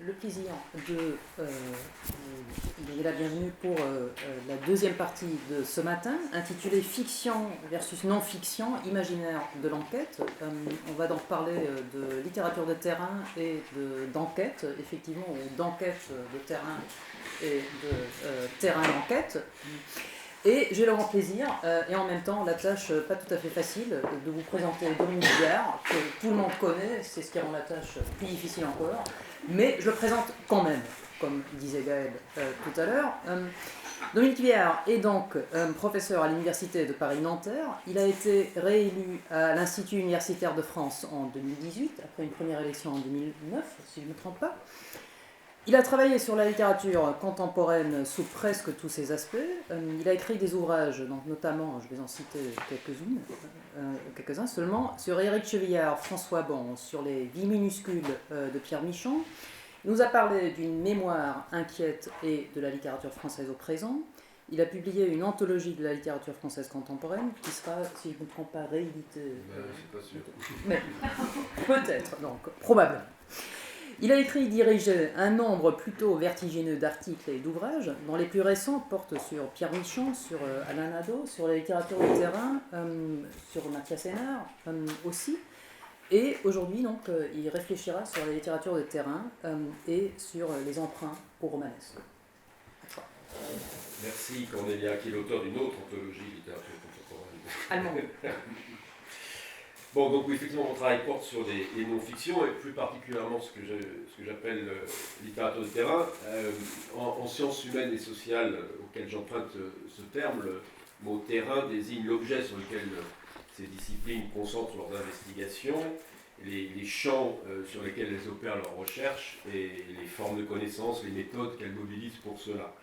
le plaisir de vous donner la bienvenue pour la deuxième partie de ce matin, intitulée Fiction versus non-fiction, imaginaire de l'enquête. On va donc parler de littérature de terrain et d'enquête, effectivement, ou d'enquête de terrain et de terrain d'enquête. Et j'ai le grand plaisir, et en même temps la tâche pas tout à fait facile, de vous présenter Dominique Viard, que tout le monde connaît, c'est ce qui rend la tâche plus difficile encore, mais je le présente quand même, comme disait Gaël tout à l'heure. Dominique Viard est donc professeur à l'Université de Paris-Nanterre. Il a été réélu à l'Institut universitaire de France en 2018, après une première élection en 2009, si je ne me trompe pas. Il a travaillé sur la littérature contemporaine sous presque tous ses aspects. Il a écrit des ouvrages, donc notamment, je vais en citer quelques-uns seulement, sur Éric Chevillard, François Bon, sur les vies minuscules de Pierre Michon. Il nous a parlé d'une mémoire inquiète et de la littérature française au présent. Il a publié une anthologie de la littérature française contemporaine qui sera, si je ne me trompe pas, rééditée. Je ne suis pas sûr. Mais peut-être, donc, probablement. Il a écrit et dirigé un nombre plutôt vertigineux d'articles et d'ouvrages, dont les plus récents portent sur Pierre Michon, sur Alain Nadeau, sur la littérature de terrain, sur Mathias Hénard aussi. Et aujourd'hui, donc, il réfléchira sur la littérature de terrain et sur les emprunts au romanesque. Merci Cornélia, qui est l'auteur d'une autre anthologie littérature contemporaine. Allemand. Bon, donc oui, effectivement, mon travail porte sur les non-fictions, et plus particulièrement ce que j'appelle littérature de terrain. En sciences humaines et sociales, auxquelles j'emprunte ce terme, le mot terrain désigne l'objet sur lequel ces disciplines concentrent leurs investigations, les champs sur lesquels elles opèrent leurs recherches, et les formes de connaissances, les méthodes qu'elles mobilisent pour cela.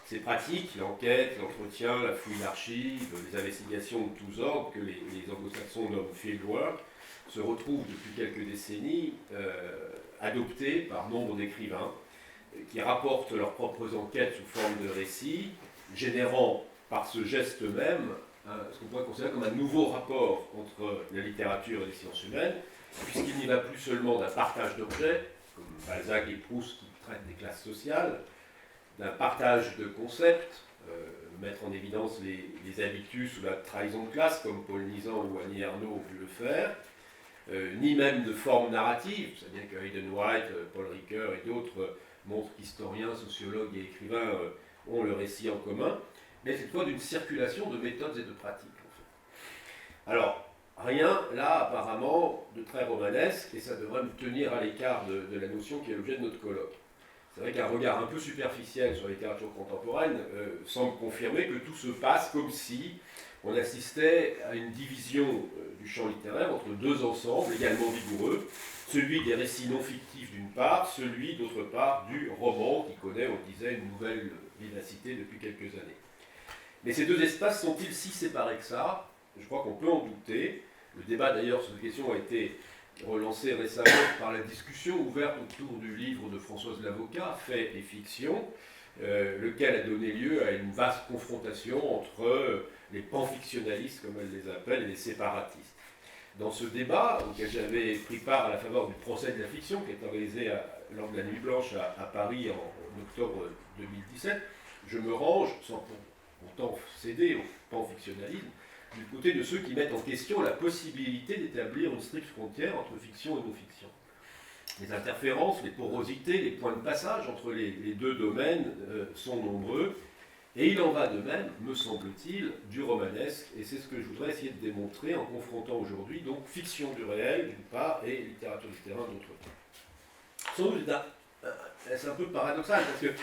Ces pratiques, l'enquête, l'entretien, la fouille d'archives, les investigations de tous ordres que les anglo-saxons nomment fieldwork, se retrouvent depuis quelques décennies adoptées par nombre d'écrivains qui rapportent leurs propres enquêtes sous forme de récits, générant par ce geste même ce qu'on pourrait considérer comme un nouveau rapport entre la littérature et les sciences humaines, puisqu'il n'y va plus seulement d'un partage d'objets, comme Balzac et Proust qui traitent des classes sociales, d'un partage de concepts, mettre en évidence les habitus ou la trahison de classe, comme Paul Nizan ou Annie Ernaux ont pu le faire, ni même de forme narrative, c'est-à-dire que Hayden White, Paul Ricoeur et d'autres montrent qu'historiens, sociologues et écrivains ont le récit en commun, mais cette fois d'une circulation de méthodes et de pratiques. En fait. Alors, rien là apparemment de très romanesque, et ça devrait nous tenir à l'écart de la notion qui est l'objet de notre colloque. C'est vrai qu'un regard un peu superficiel sur la littérature contemporaine semble confirmer que tout se passe comme si on assistait à une division du champ littéraire entre deux ensembles également vigoureux, celui des récits non fictifs d'une part, celui d'autre part du roman qui connaît, on disait, une nouvelle vivacité depuis quelques années. Mais ces deux espaces sont-ils si séparés que ça ? Je crois qu'on peut en douter. Le débat d'ailleurs sur cette question a été relancé récemment par la discussion ouverte autour du livre de Françoise Lavocat, Faits et fiction, lequel a donné lieu à une vaste confrontation entre les panfictionnalistes, comme elle les appelle, et les séparatistes. Dans ce débat, auquel j'avais pris part à la faveur du procès de la fiction, qui est organisé lors de la Nuit Blanche à Paris en octobre 2017, je me range, sans pourtant céder au panfictionnalisme, du côté de ceux qui mettent en question la possibilité d'établir une stricte frontière entre fiction et non-fiction. Les interférences, les porosités, les points de passage entre les deux domaines sont nombreux, et il en va de même, me semble-t-il, du romanesque, et c'est ce que je voudrais essayer de démontrer en confrontant aujourd'hui donc fiction du réel d'une part et littérature du terrain d'autre part. Sans doute, c'est un peu paradoxal, parce que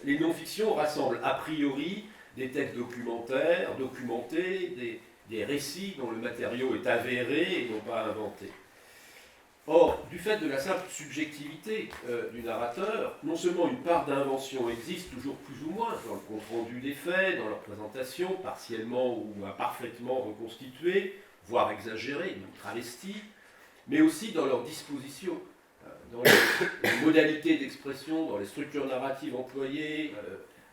les non-fictions rassemblent a priori des textes documentaires, documentés, des récits dont le matériau est avéré et non pas inventé. Or, du fait de la simple subjectivité du narrateur, non seulement une part d'invention existe toujours plus ou moins dans le compte-rendu des faits, dans leur présentation, partiellement ou imparfaitement reconstituée, voire exagérée, ou travestie, mais aussi dans leur disposition, dans les modalités d'expression, dans les structures narratives employées,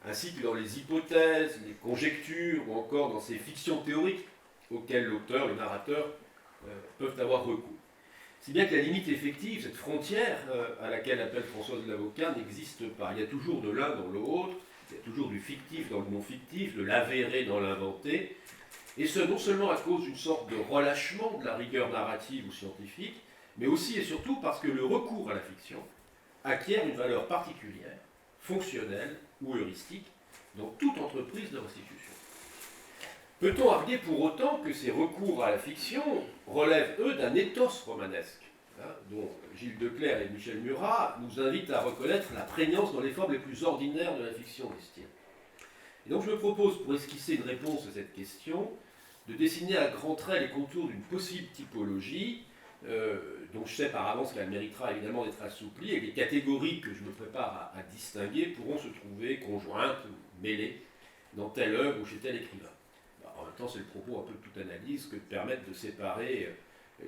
ainsi que dans les hypothèses, les conjectures, ou encore dans ces fictions théoriques auxquelles l'auteur, le narrateur, peuvent avoir recours. Si bien que la limite effective, cette frontière à laquelle appelle Françoise Lavocat, n'existe pas. Il y a toujours de l'un dans l'autre, il y a toujours du fictif dans le non fictif, de l'avéré dans l'inventé, et ce non seulement à cause d'une sorte de relâchement de la rigueur narrative ou scientifique, mais aussi et surtout parce que le recours à la fiction acquiert une valeur particulière, fonctionnelle ou heuristique, dans toute entreprise de restitution. Peut-on arguer pour autant que ces recours à la fiction relèvent, eux, d'un ethos romanesque, dont Gilles Declercq et Michel Murat nous invitent à reconnaître la prégnance dans les formes les plus ordinaires de la fiction d'estime. Et donc je me propose, pour esquisser une réponse à cette question, de dessiner à grands traits les contours d'une possible typologie, dont je sais par avance qu'elle méritera évidemment d'être assouplie, et les catégories que je me prépare à distinguer pourront se trouver conjointes ou mêlées dans telle œuvre ou chez tel écrivain. En même temps, c'est le propos un peu de toute analyse que de permettre de séparer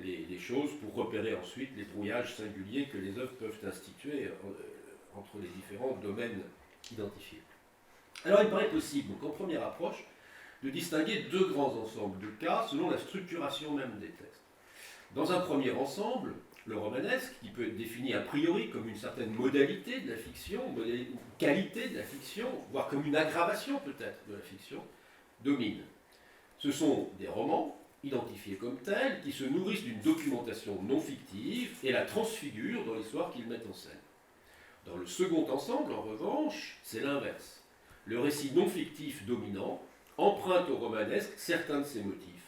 les choses pour repérer ensuite les brouillages singuliers que les œuvres peuvent instituer entre les différents domaines identifiés. Alors il paraît possible, donc en première approche, de distinguer deux grands ensembles de cas selon la structuration même des textes. Dans un premier ensemble, le romanesque, qui peut être défini a priori comme une certaine modalité de la fiction, qualité de la fiction, voire comme une aggravation peut-être de la fiction, domine. Ce sont des romans, identifiés comme tels, qui se nourrissent d'une documentation non fictive et la transfigurent dans l'histoire qu'ils mettent en scène. Dans le second ensemble, en revanche, c'est l'inverse. Le récit non fictif dominant emprunte au romanesque certains de ses motifs.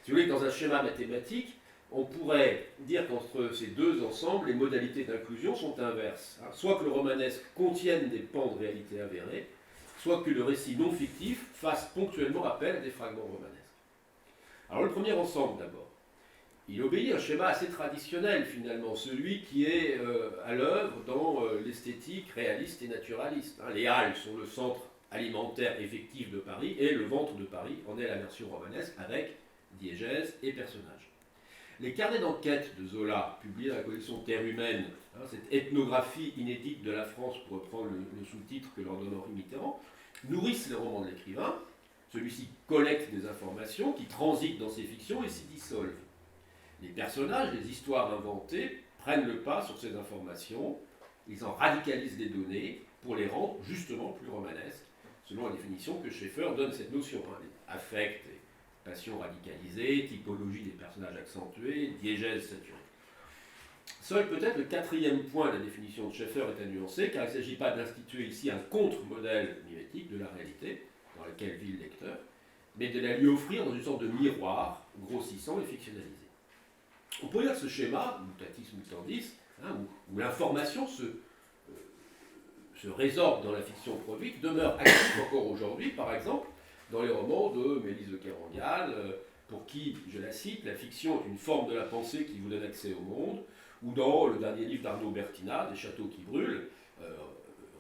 Si vous voulez, dans un schéma mathématique, on pourrait dire qu'entre ces deux ensembles, les modalités d'inclusion sont inverses. Soit que le romanesque contienne des pans de réalité avérée, soit que le récit non fictif fasse ponctuellement appel à des fragments romanesques. Alors le premier ensemble d'abord, il obéit à un schéma assez traditionnel finalement, celui qui est à l'œuvre dans l'esthétique réaliste et naturaliste. Les Halles sont le centre alimentaire effectif de Paris et le ventre de Paris en est la version romanesque avec diégèse et personnages. Les carnets d'enquête de Zola, publiés dans la collection Terre humaine, cette ethnographie inédite de la France, pour reprendre le sous-titre que leur donne Henri Mitterrand, nourrissent les romans de l'écrivain. Celui-ci collecte des informations qui transitent dans ses fictions et s'y dissolvent. Les personnages, les histoires inventées, prennent le pas sur ces informations, ils en radicalisent les données pour les rendre justement plus romanesques, selon la définition que Schaeffer donne cette notion. Les affects et passions radicalisées, typologie des personnages accentués, diégèse saturée. Seul peut-être le quatrième point de la définition de Schaeffer est à nuancer, car il ne s'agit pas d'instituer ici un contre-modèle mimétique de la réalité, dans laquelle vit le lecteur, mais de la lui offrir dans une sorte de miroir grossissant et fictionnalisé. On pourrait dire que ce schéma, mutatis mutandis, où l'information se résorbe dans la fiction produite, demeure actif encore aujourd'hui, par exemple, dans les romans de Mélisse de Kerangal, pour qui, je la cite, la fiction est une forme de la pensée qui vous donne accès au monde, ou dans le dernier livre d'Arnaud Bertina, Des châteaux qui brûlent,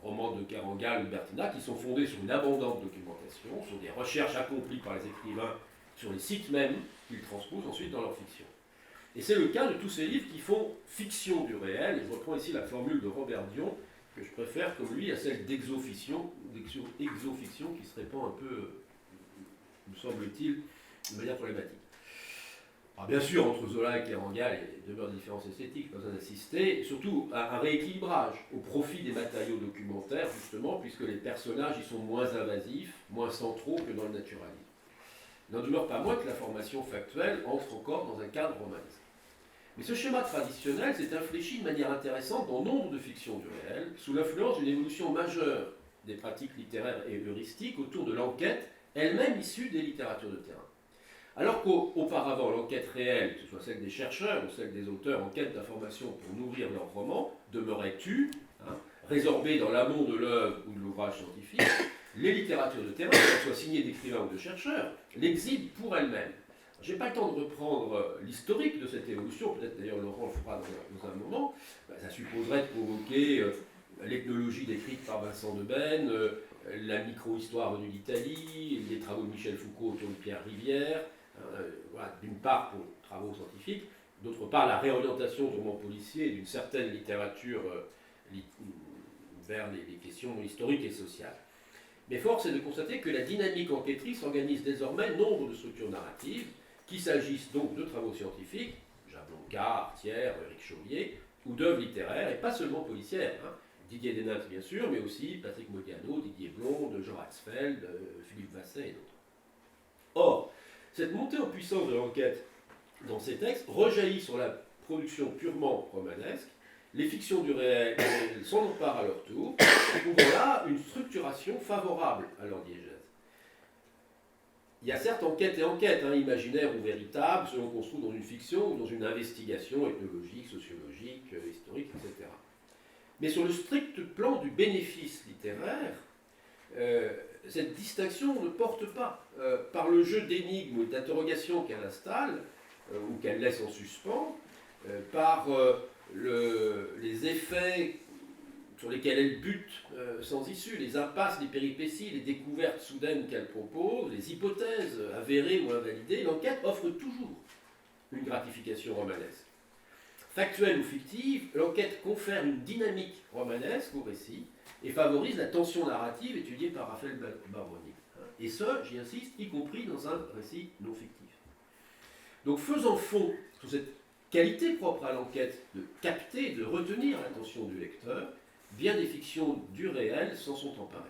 romans de Kerangal ou Bertina, qui sont fondés sur une abondante documentation, sur des recherches accomplies par les écrivains sur les sites mêmes qu'ils transposent ensuite dans leur fiction. Et c'est le cas de tous ces livres qui font fiction du réel, et je reprends ici la formule de Robert Dion, que je préfère comme lui à celle d'exofiction, qui se répand un peu, me semble-t-il, de manière problématique. Alors bien sûr, entre Zola et Kerangal, il demeure des différences esthétiques, pas besoin d'insister, et surtout un rééquilibrage au profit des matériaux documentaires, justement, puisque les personnages y sont moins invasifs, moins centraux que dans le naturalisme. Il n'en demeure pas moins que la formation factuelle entre encore dans un cadre romanesque. Mais ce schéma traditionnel s'est infléchi de manière intéressante dans nombre de fictions du réel, sous l'influence d'une évolution majeure des pratiques littéraires et heuristiques autour de l'enquête, elle-même issue des littératures de terrain. Alors qu'auparavant, l'enquête réelle, que ce soit celle des chercheurs ou celle des auteurs en quête d'informations pour nourrir leurs romans, demeurait tue, résorbée dans l'amont de l'œuvre ou de l'ouvrage scientifique, les littératures de terrain, qu'elles soient signées d'écrivains ou de chercheurs, l'exhibent pour elles-mêmes. Je n'ai pas le temps de reprendre l'historique de cette évolution, peut-être d'ailleurs Laurent le fera dans un moment. Ça supposerait de convoquer l'ethnologie décrite par Vincent Debène, la micro-histoire venue d'Italie, les travaux de Michel Foucault autour de Pierre Rivière, voilà, d'une part pour travaux scientifiques, d'autre part la réorientation du roman policier et d'une certaine littérature vers les questions historiques et sociales. Mais force est de constater que la dynamique enquêtrice organise désormais nombre de structures narratives, qu'il s'agisse donc de travaux scientifiques, Blanca, Artière, Éric Chaumier, ou d'œuvres littéraires, et pas seulement policières. Didier Desnatz, bien sûr, mais aussi Patrick Modiano, Didier Blonde, Jean Axfeld, Philippe Vasset et d'autres. Or, cette montée en puissance de l'enquête dans ces textes rejaillit sur la production purement romanesque. Les fictions du réel s'en emparent à leur tour, trouvant là une structuration favorable à leur diégèse. Il y a certes enquête et enquête, imaginaire ou véritable, selon qu'on se trouve dans une fiction ou dans une investigation ethnologique, sociologique, historique, etc. Mais sur le strict plan du bénéfice littéraire, cette distinction ne porte pas. Par le jeu d'énigmes ou d'interrogations qu'elle installe, ou qu'elle laisse en suspens, par les effets sur lesquels elle bute sans issue, les impasses, les péripéties, les découvertes soudaines qu'elle propose, les hypothèses avérées ou invalidées, l'enquête offre toujours une gratification romanesque. Factuelle ou fictive, l'enquête confère une dynamique romanesque au récit et favorise la tension narrative étudiée par Raphaël Baroni. Et ce, j'y insiste, y compris dans un récit non fictif. Donc faisant fond sur cette qualité propre à l'enquête de capter, de retenir l'attention du lecteur, bien des fictions du réel s'en sont emparées.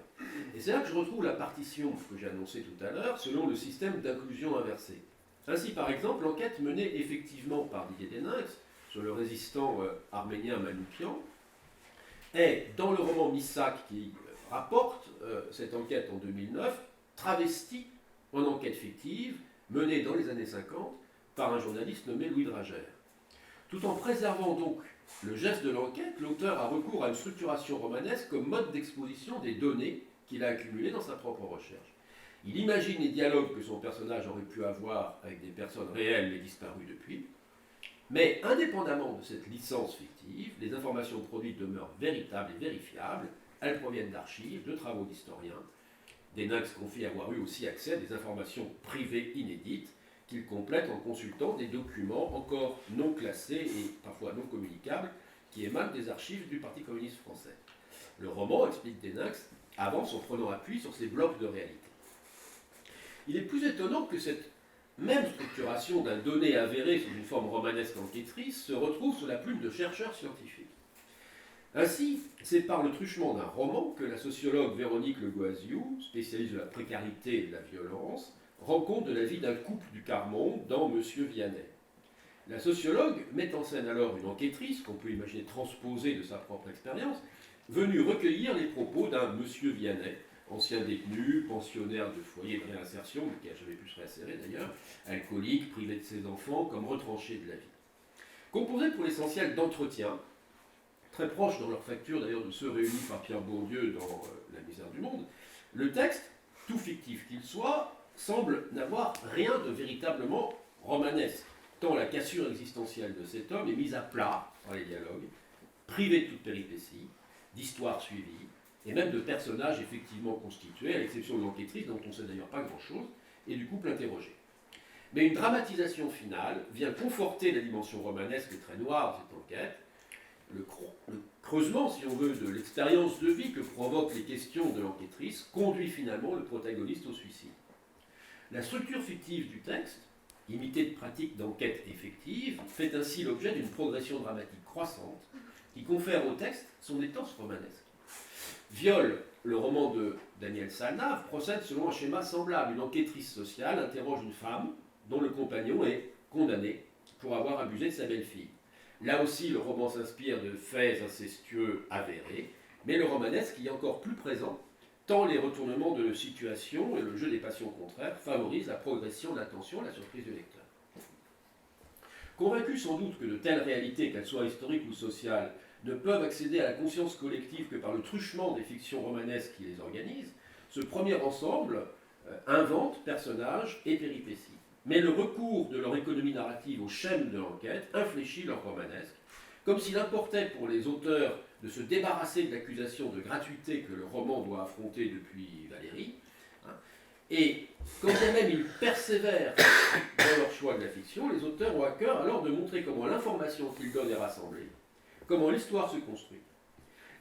Et c'est là que je retrouve la partition que j'ai annoncée tout à l'heure, selon le système d'inclusion inversée. Ainsi, par exemple, l'enquête menée effectivement par Didier Desnatz sur le résistant arménien Manoukian est, dans le roman Missak qui rapporte cette enquête en 2009, travestie en enquête fictive menée dans les années 50 par un journaliste nommé Louis Dragère. Tout en préservant donc le geste de l'enquête, l'auteur a recours à une structuration romanesque comme mode d'exposition des données qu'il a accumulées dans sa propre recherche. Il imagine les dialogues que son personnage aurait pu avoir avec des personnes réelles mais disparues depuis. Mais indépendamment de cette licence fictive, les informations produites demeurent véritables et vérifiables. Elles proviennent d'archives, de travaux d'historiens. Desnatz confie avoir eu aussi accès à des informations privées inédites qu'il complète en consultant des documents encore non classés et parfois non communicables qui émanent des archives du Parti communiste français. Le roman, explique Desnatz, avance en prenant appui sur ces blocs de réalité. Il est plus étonnant que cette même structuration d'un donné avéré sous une forme romanesque enquêtrice se retrouve sous la plume de chercheurs scientifiques. Ainsi, c'est par le truchement d'un roman que la sociologue Véronique Le Goaziou, spécialiste de la précarité et de la violence, rend compte de la vie d'un couple du quart-monde dans Monsieur Vianney. La sociologue met en scène alors une enquêtrice, qu'on peut imaginer transposée de sa propre expérience, venue recueillir les propos d'un Monsieur Vianney, ancien détenu, pensionnaire de foyer de réinsertion, mais qui n'a jamais pu se réinsérer d'ailleurs, alcoolique, privé de ses enfants, comme retranché de la vie. Composé pour l'essentiel d'entretiens, très proches dans leur facture d'ailleurs de ceux réunis par Pierre Bourdieu dans La misère du monde, le texte, tout fictif qu'il soit, semble n'avoir rien de véritablement romanesque, tant la cassure existentielle de cet homme est mise à plat par les dialogues, privé de toute péripétie, d'histoires suivies, et même de personnages effectivement constitués, à l'exception de l'enquêtrice, dont on ne sait d'ailleurs pas grand-chose, et du couple interrogé. Mais une dramatisation finale vient conforter la dimension romanesque et très noire de cette enquête, le creusement, si on veut, de l'expérience de vie que provoquent les questions de l'enquêtrice conduit finalement le protagoniste au suicide. La structure fictive du texte, imitée de pratiques d'enquête effective, fait ainsi l'objet d'une progression dramatique croissante qui confère au texte son étoffe romanesque. Viol, le roman de Daniel Salnave, procède selon un schéma semblable. Une enquêtrice sociale interroge une femme dont le compagnon est condamné pour avoir abusé de sa belle-fille. Là aussi, le roman s'inspire de faits incestueux avérés, mais le romanesque y est encore plus présent, tant les retournements de situation et le jeu des passions contraires favorisent la progression de l'attention et la surprise du lecteur. Convaincu sans doute que de telles réalités, qu'elles soient historiques ou sociales, ne peuvent accéder à la conscience collective que par le truchement des fictions romanesques qui les organisent, ce premier ensemble invente personnages et péripéties. Mais le recours de leur économie narrative au schème de l'enquête infléchit leur romanesque, comme s'il importait pour les auteurs de se débarrasser de l'accusation de gratuité que le roman doit affronter depuis Valéry, et quand bien même ils persévèrent dans leur choix de la fiction, les auteurs ont à cœur alors de montrer comment l'information qu'ils donnent est rassemblée, comment l'histoire se construit.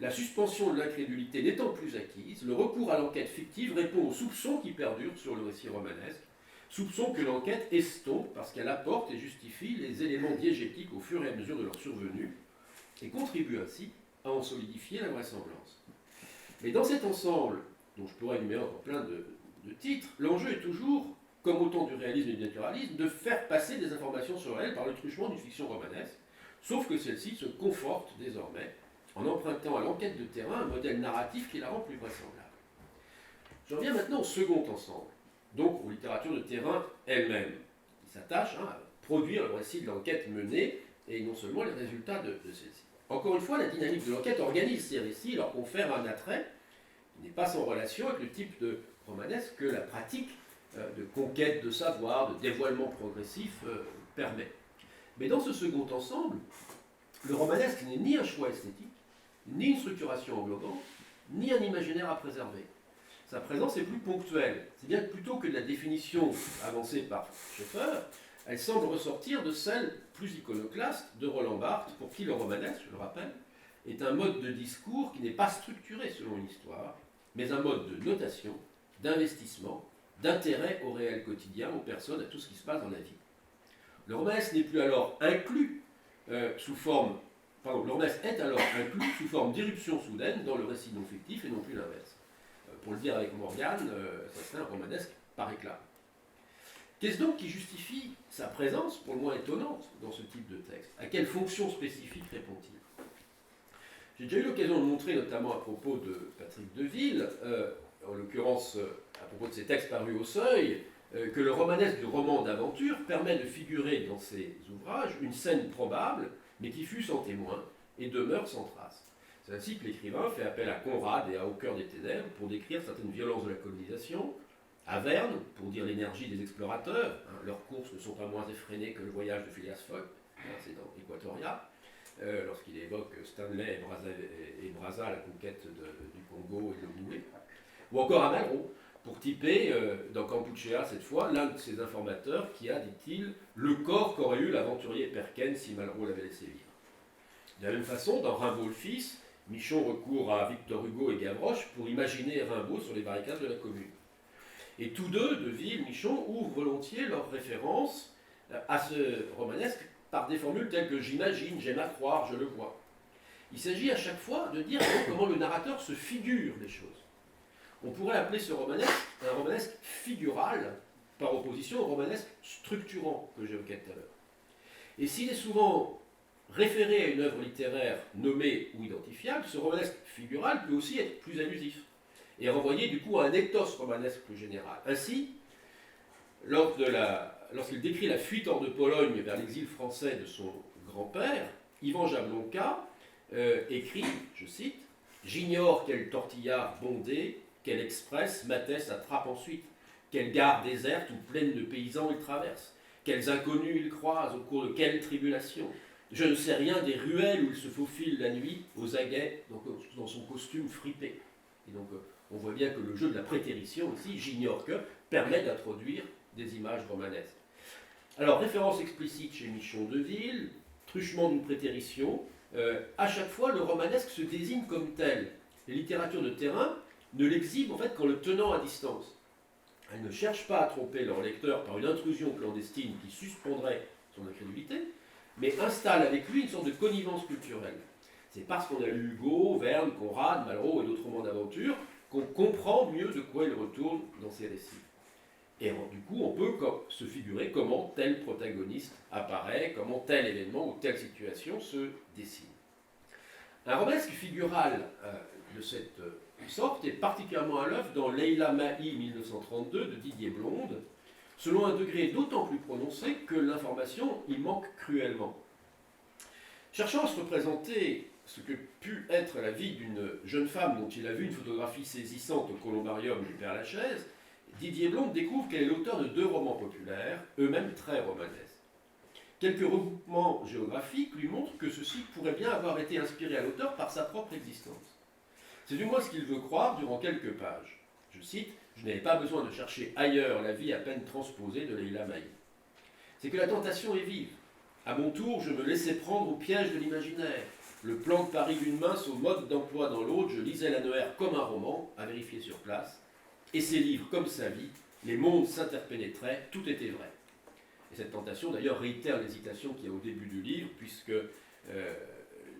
La suspension de l'incrédulité n'étant plus acquise, le recours à l'enquête fictive répond aux soupçons qui perdurent sur le récit romanesque, soupçon que l'enquête estompe parce qu'elle apporte et justifie les éléments diégétiques au fur et à mesure de leur survenue et contribue ainsi à en solidifier la vraisemblance. Mais dans cet ensemble, dont je pourrais énumérer encore plein de titres, l'enjeu est toujours, comme au temps du réalisme et du naturalisme, de faire passer des informations sur elle par le truchement d'une fiction romanesque, sauf que celle-ci se conforte désormais en empruntant à l'enquête de terrain un modèle narratif qui la rend plus vraisemblable. Je reviens maintenant au second ensemble, donc aux littératures de terrain elles-mêmes, qui s'attachent à produire le récit de l'enquête menée et non seulement les résultats de celle-ci. Encore une fois, la dynamique de l'enquête organise ces récits et leur confère un attrait qui n'est pas sans relation avec le type de romanesque que la pratique de conquête de savoir, de dévoilement progressif permet. Mais dans ce second ensemble, le romanesque n'est ni un choix esthétique, ni une structuration englobante, ni un imaginaire à préserver. Sa présence est plus ponctuelle. C'est bien que plutôt que de la définition avancée par Schaeffer, elle semble ressortir de celle plus iconoclaste de Roland Barthes, pour qui le romanesque, je le rappelle, est un mode de discours qui n'est pas structuré selon une histoire, mais un mode de notation, d'investissement, d'intérêt au réel quotidien, aux personnes, à tout ce qui se passe dans la vie. Le romanesque n'est plus alors inclus sous forme... Pardon, le romanesque est alors inclus sous forme d'irruption soudaine dans le récit non fictif et non plus l'inverse. Pour le dire avec Morgane, ça serait un romanesque par éclat. Qu'est-ce donc qui justifie sa présence, pour le moins étonnante, dans ce type de texte? À quelle fonction spécifique répond-il? J'ai déjà eu l'occasion de montrer, notamment à propos de Patrick Deville, en l'occurrence à propos de ses textes parus au Seuil, que le romanesque du roman d'aventure permet de figurer dans ses ouvrages une scène probable, mais qui fut sans témoin et demeure sans trace. C'est ainsi que l'écrivain fait appel à Conrad et à Au cœur des ténèbres pour décrire certaines violences de la colonisation, à Verne pour dire l'énergie des explorateurs, leurs courses ne sont pas moins effrénées que le voyage de Phileas Fogg, c'est dans Equatoria, lorsqu'il évoque Stanley et Brazza, la conquête du Congo et de l'Ogooué, ou encore à Malraux, pour typer, dans Kampuchea cette fois, l'un de ses informateurs qui a, dit-il, le corps qu'aurait eu l'aventurier Perken si Malraux l'avait laissé vivre. De la même façon, dans Rimbaud le fils, Michon recourt à Victor Hugo et Gavroche pour imaginer Rimbaud sur les barricades de la Commune. Et tous deux, Deville, Michon, ouvrent volontiers leur référence à ce romanesque par des formules telles que j'imagine, j'aime à croire, je le vois. Il s'agit à chaque fois de dire comment le narrateur se figure les choses. On pourrait appeler ce romanesque un romanesque figural, par opposition au romanesque structurant que j'évoquais tout à l'heure. Et s'il est souvent référé à une œuvre littéraire nommée ou identifiable, ce romanesque figural peut aussi être plus allusif et renvoyer du coup à un ethos romanesque plus général. Ainsi, lorsqu'il décrit la fuite hors de Pologne vers l'exil français de son grand-père, Ivan Jablonka écrit, je cite, « J'ignore quel tortillard bondé, quel express matait sa trappe ensuite, quelle gare déserte ou pleine de paysans il traverse, quels inconnus il croise, au cours de quelles tribulations. Je ne sais rien des ruelles où il se faufile la nuit aux aguets dans son costume fripé. » Et donc, on voit bien que le jeu de la prétérition ici, j'ignore que, permet d'introduire des images romanesques. Alors, référence explicite chez Michon Deville, truchement d'une prétérition, à chaque fois le romanesque se désigne comme tel. Les littératures de terrain ne l'exhibent en fait qu'en le tenant à distance. Elles ne cherchent pas à tromper leur lecteur par une intrusion clandestine qui suspendrait son incrédulité, mais installent avec lui une sorte de connivence culturelle. C'est parce qu'on a lu Hugo, Verne, Conrad, Malraux et d'autres romans d'aventure qu'on comprend mieux de quoi il retourne dans ses récits. Et du coup, on peut se figurer comment tel protagoniste apparaît, comment tel événement ou telle situation se dessine. Un romanesque figural de cette sorte est particulièrement à l'œuvre dans Leila Mahi 1932 de Didier Blonde, selon un degré d'autant plus prononcé que l'information y manque cruellement. Cherchant à se représenter ce que put être la vie d'une jeune femme dont il a vu une photographie saisissante au columbarium du Père-Lachaise, Didier Blonde découvre qu'elle est l'auteur de 2 romans populaires, eux-mêmes très romanesques. Quelques regroupements géographiques lui montrent que ceci pourrait bien avoir été inspiré à l'auteur par sa propre existence. C'est du moins ce qu'il veut croire durant quelques pages. Je cite, « Je n'avais pas besoin de chercher ailleurs la vie à peine transposée de Leila Mahi. » C'est que la tentation est vive. À mon tour, je me laissais prendre au piège de l'imaginaire. Le plan de Paris d'une main, son mode d'emploi dans l'autre, je lisais l'annuaire comme un roman, à vérifier sur place, et ses livres comme sa vie, les mondes s'interpénétraient, tout était vrai. Et cette tentation d'ailleurs réitère l'hésitation qu'il y a au début du livre, puisque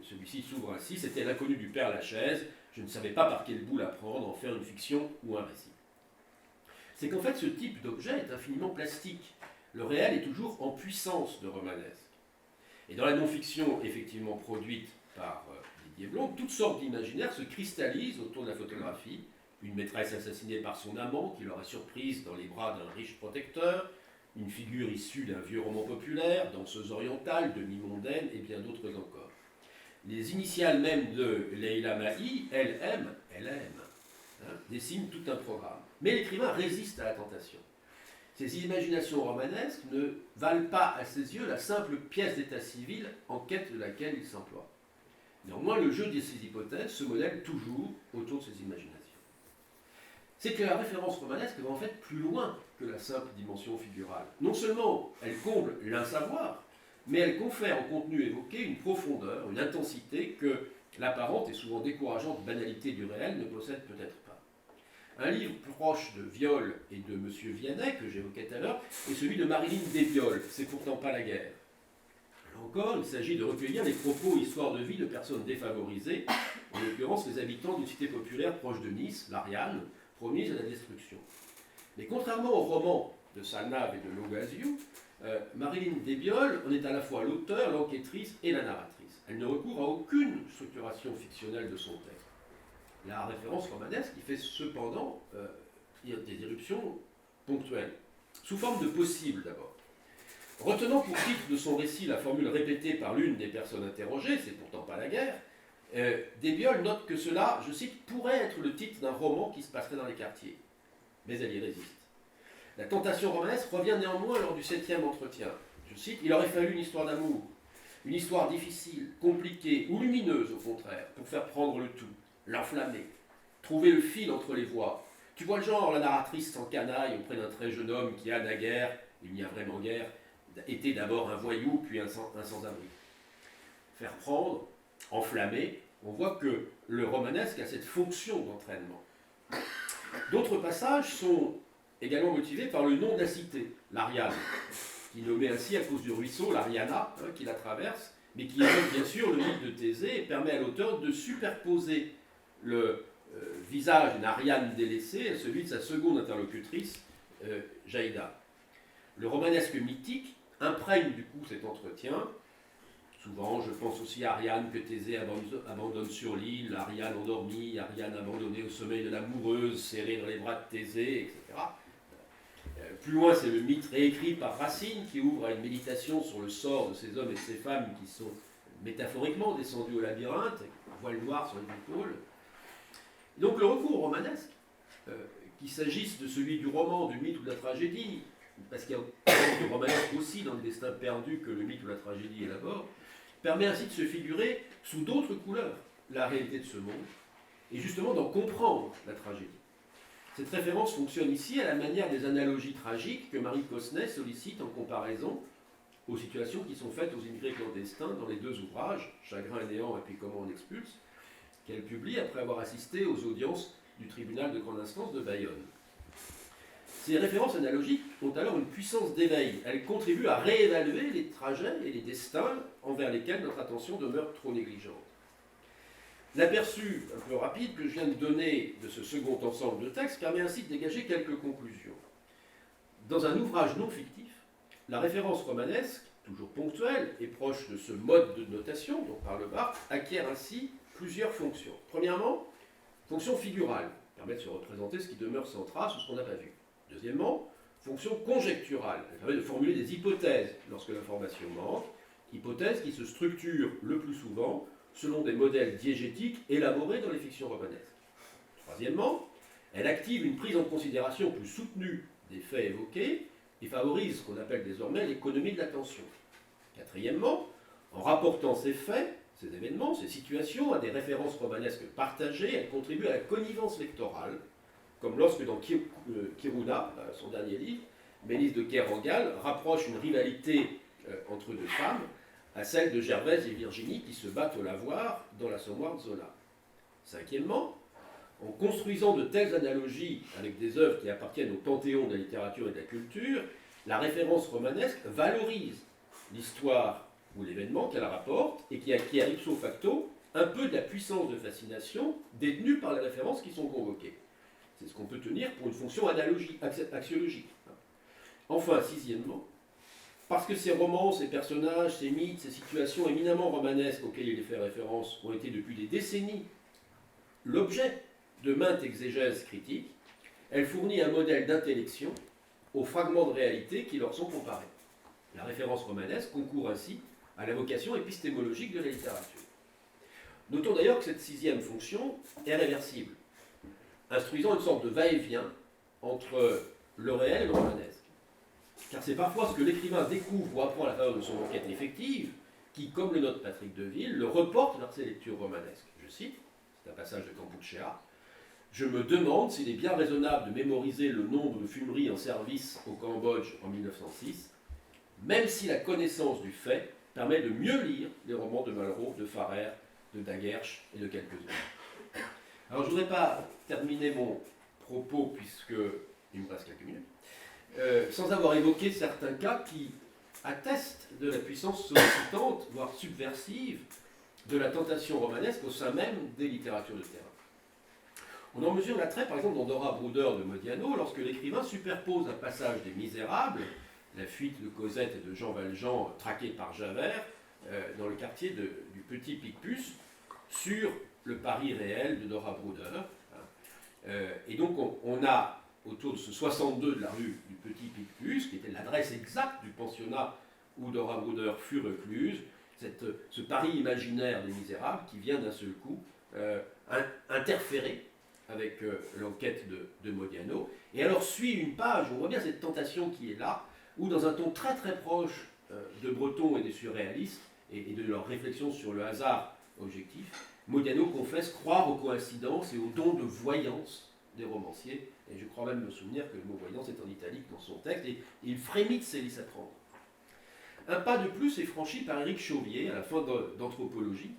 celui-ci s'ouvre ainsi: c'était l'inconnu du Père Lachaise, je ne savais pas par quel bout la prendre, en faire une fiction ou un récit. C'est qu'en fait ce type d'objet est infiniment plastique. Le réel est toujours en puissance de romanesque. Et dans la non-fiction effectivement produite par Didier Blom, toutes sortes d'imaginaires se cristallisent autour de la photographie. Une maîtresse assassinée par son amant qui l'aurait surprise dans les bras d'un riche protecteur, une figure issue d'un vieux roman populaire, danseuse orientale, demi-mondaine et bien d'autres encore. Les initiales même de Leila Mahi, elle aime, dessinent tout un programme. Mais l'écrivain résiste à la tentation. Ces imaginations romanesques ne valent pas à ses yeux la simple pièce d'état civil en quête de laquelle il s'emploie. Néanmoins, le jeu de ces hypothèses se modèle toujours autour de ces imaginations. C'est que la référence romanesque va en fait plus loin que la simple dimension figurale. Non seulement elle comble l'insavoir, mais elle confère au contenu évoqué une profondeur, une intensité que l'apparente et souvent décourageante banalité du réel ne possède peut-être pas. Un livre proche de Viol et de M. Vianney, que j'évoquais tout à l'heure, est celui de Marilyn Desbioles, C'est pourtant pas la guerre. Là encore, il s'agit de recueillir les propos et histoires de vie de personnes défavorisées, en l'occurrence les habitants d'une cité populaire proche de Nice, l'Ariane, promise à la destruction. Mais contrairement au roman de Salnave et de Logaziou, Marilyn Desbioles en est à la fois l'auteur, l'enquêtrice et la narratrice. Elle ne recourt à aucune structuration fictionnelle de son texte. La référence romanesque y fait cependant des irruptions ponctuelles, sous forme de possible d'abord. Retenant pour titre de son récit la formule répétée par l'une des personnes interrogées, c'est pourtant pas la guerre, Desbioles note que cela, je cite, pourrait être le titre d'un roman qui se passerait dans les quartiers. Mais elle y résiste. La tentation romanesque revient néanmoins lors du 7e entretien. Je cite, il aurait fallu une histoire d'amour, une histoire difficile, compliquée ou lumineuse au contraire, pour faire prendre le tout, l'enflammer, trouver le fil entre les voix. Tu vois le genre, la narratrice s'encanaille auprès d'un très jeune homme qui a naguère, il n'y a vraiment guère, était d'abord un voyou puis un sans-abri. Faire prendre, enflammer, on voit que le romanesque a cette fonction d'entraînement. D'autres passages sont également motivés par le nom de la cité, l'Ariane, qui est nommée ainsi à cause du ruisseau, l'Ariana, qui la traverse, mais qui évoque bien sûr le mythe de Thésée et permet à l'auteur de superposer le visage d'une Ariane délaissée à celui de sa seconde interlocutrice, Jaïda. Le romanesque mythique imprègne du coup cet entretien. Souvent, je pense aussi à Ariane que Thésée abandonne sur l'île, Ariane endormie, Ariane abandonnée au sommeil de l'amoureuse, serrée dans les bras de Thésée, etc. Plus loin, c'est le mythe réécrit par Racine qui ouvre à une méditation sur le sort de ces hommes et de ces femmes qui sont métaphoriquement descendus au labyrinthe, voile noir sur les épaules. Donc le recours romanesque, qu'il s'agisse de celui du roman, du mythe ou de la tragédie, parce qu'il y a du romanesque aussi dans le destin perdu que le mythe ou la tragédie élabore, permet ainsi de se figurer sous d'autres couleurs la réalité de ce monde, et justement d'en comprendre la tragédie. Cette référence fonctionne ici à la manière des analogies tragiques que Marie Cosnet sollicite en comparaison aux situations qui sont faites aux immigrés clandestins dans les deux ouvrages, Chagrin et néant et puis Comment on expulse, qu'elle publie après avoir assisté aux audiences du tribunal de grande instance de Bayonne. Ces références analogiques ont alors une puissance d'éveil. Elles contribuent à réévaluer les trajets et les destins envers lesquels notre attention demeure trop négligente. L'aperçu un peu rapide que je viens de donner de ce second ensemble de textes permet ainsi de dégager quelques conclusions. Dans un ouvrage non fictif, la référence romanesque, toujours ponctuelle et proche de ce mode de notation dont parle Barthes, acquiert ainsi plusieurs fonctions. Premièrement, fonction figurale, permet de se représenter ce qui demeure sans trace ou ce qu'on n'a pas vu. Deuxièmement, fonction conjecturale, elle permet de formuler des hypothèses lorsque l'information manque, hypothèses qui se structurent le plus souvent selon des modèles diégétiques élaborés dans les fictions romanesques. Troisièmement, elle active une prise en considération plus soutenue des faits évoqués et favorise ce qu'on appelle désormais l'économie de l'attention. Quatrièmement, en rapportant ces faits, ces événements, ces situations à des références romanesques partagées, elle contribue à la connivence lectorale, comme lorsque dans Kiruna, son dernier livre, Mélisse de Kerangal rapproche une rivalité entre deux femmes à celle de Gervaise et Virginie qui se battent au lavoir dans l'Assommoir de Zola. Cinquièmement, en construisant de telles analogies avec des œuvres qui appartiennent au panthéon de la littérature et de la culture, la référence romanesque valorise l'histoire ou l'événement qu'elle rapporte et qui acquiert ipso facto un peu de la puissance de fascination détenue par les références qui sont convoquées. C'est ce qu'on peut tenir pour une fonction axiologique. Enfin, sixièmement, parce que ces romans, ces personnages, ces mythes, ces situations éminemment romanesques auxquelles il est fait référence ont été depuis des décennies l'objet de maintes exégèses critiques, elle fournit un modèle d'intellection aux fragments de réalité qui leur sont comparés. La référence romanesque concourt ainsi à la vocation épistémologique de la littérature. Notons d'ailleurs que cette sixième fonction est réversible, instruisant une sorte de va-et-vient entre le réel et le romanesque. Car c'est parfois ce que l'écrivain découvre ou apprend à la faveur de son enquête effective qui, comme le note Patrick Deville, le reporte vers ses lectures romanesques. Je cite, c'est un passage de Campuchéa, « Je me demande s'il est bien raisonnable de mémoriser le nombre de fumeries en service au Cambodge en 1906, même si la connaissance du fait permet de mieux lire les romans de Malraux, de Farrer, de Daguerche et de quelques-uns. » Alors je ne voudrais pas terminer mon propos, puisqu'il me reste quelques minutes, sans avoir évoqué certains cas qui attestent de la puissance sollicitante, voire subversive, de la tentation romanesque au sein même des littératures de terrain. On en mesure l'attrait, par exemple, dans Dora Bruder de Modiano, lorsque l'écrivain superpose un passage des Misérables, la fuite de Cosette et de Jean Valjean traqués par Javert, dans le quartier du Petit Picpus, sur le Paris réel de Dora Bruder. Et donc on a, autour de ce 62 de la rue du Petit Picpus, qui était l'adresse exacte du pensionnat où Dora Bruder fut recluse, ce Paris imaginaire des Misérables qui vient d'un seul coup interférer avec l'enquête de Modiano. Et alors suit une page, on voit bien cette tentation qui est là, où dans un ton très très proche de Breton et des surréalistes, et de leur réflexion sur le hasard objectif, Modiano confesse croire aux coïncidences et aux dons de voyance des romanciers, et je crois même me souvenir que le mot voyance est en italique dans son texte, et il frémit de ses lisses à prendre. Un pas de plus est franchi par Éric Chauvier, à la fin d'Anthropologie,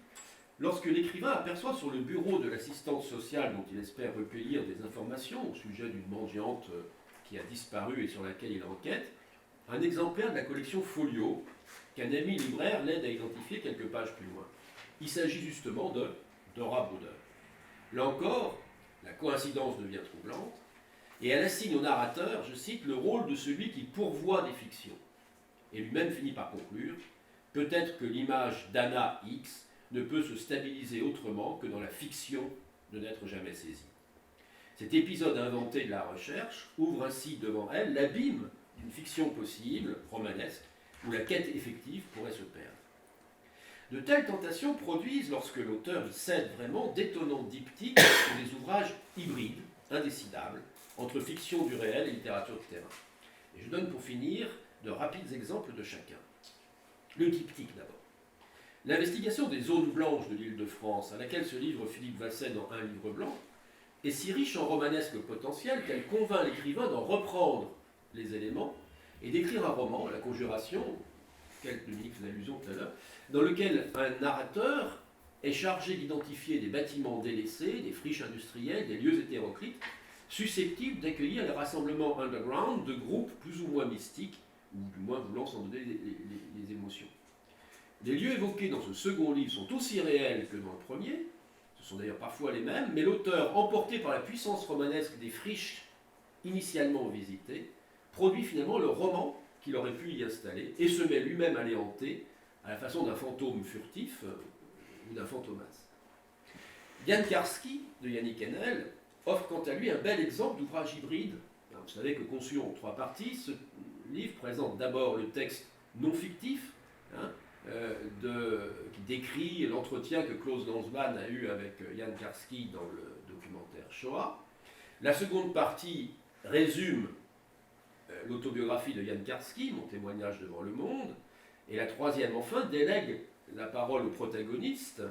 lorsque l'écrivain aperçoit sur le bureau de l'assistante sociale dont il espère recueillir des informations au sujet d'une mendiante qui a disparu et sur laquelle il enquête, un exemplaire de la collection Folio, qu'un ami libraire l'aide à identifier quelques pages plus loin. Il s'agit justement de Dora Bruder. Là encore, la coïncidence devient troublante, et elle assigne au narrateur, je cite, le rôle de celui qui pourvoit des fictions. Et lui-même finit par conclure, peut-être que l'image d'Anna X ne peut se stabiliser autrement que dans la fiction de n'être jamais saisie. Cet épisode inventé de la recherche ouvre ainsi devant elle l'abîme d'une fiction possible, romanesque, où la quête effective pourrait se perdre. De telles tentations produisent, lorsque l'auteur y cède vraiment, d'étonnants diptyques ou des ouvrages hybrides, indécidables, entre fiction du réel et littérature de terrain. Et je donne pour finir de rapides exemples de chacun. Le diptyque d'abord. L'investigation des zones blanches de l'Île-de-France, à laquelle se livre Philippe Vasset dans Un livre blanc, est si riche en romanesque potentiel qu'elle convainc l'écrivain d'en reprendre les éléments et d'écrire un roman, La Conjuration, auquel Dominique faisait allusion tout à l'heure, dans lequel un narrateur est chargé d'identifier des bâtiments délaissés, des friches industrielles, des lieux hétéroclites, susceptibles d'accueillir les rassemblements underground de groupes plus ou moins mystiques, ou du moins voulant s'en donner les émotions. Les lieux évoqués dans ce second livre sont aussi réels que dans le premier, ce sont d'ailleurs parfois les mêmes, mais l'auteur, emporté par la puissance romanesque des friches initialement visitées, produit finalement le roman qu'il aurait pu y installer et se met lui-même à les hanter à la façon d'un fantôme furtif ou d'un fantomas. Jan Karski, de Yannick Enel, offre quant à lui un bel exemple d'ouvrage hybride. Vous savez que conçu en 3 parties, ce livre présente d'abord le texte non fictif, qui décrit l'entretien que Klaus Lanzmann a eu avec Jan Karski dans le documentaire Shoah. La seconde partie résume l'autobiographie de Jan Karski, mon témoignage devant le monde, et la troisième, enfin, délègue la parole au protagoniste,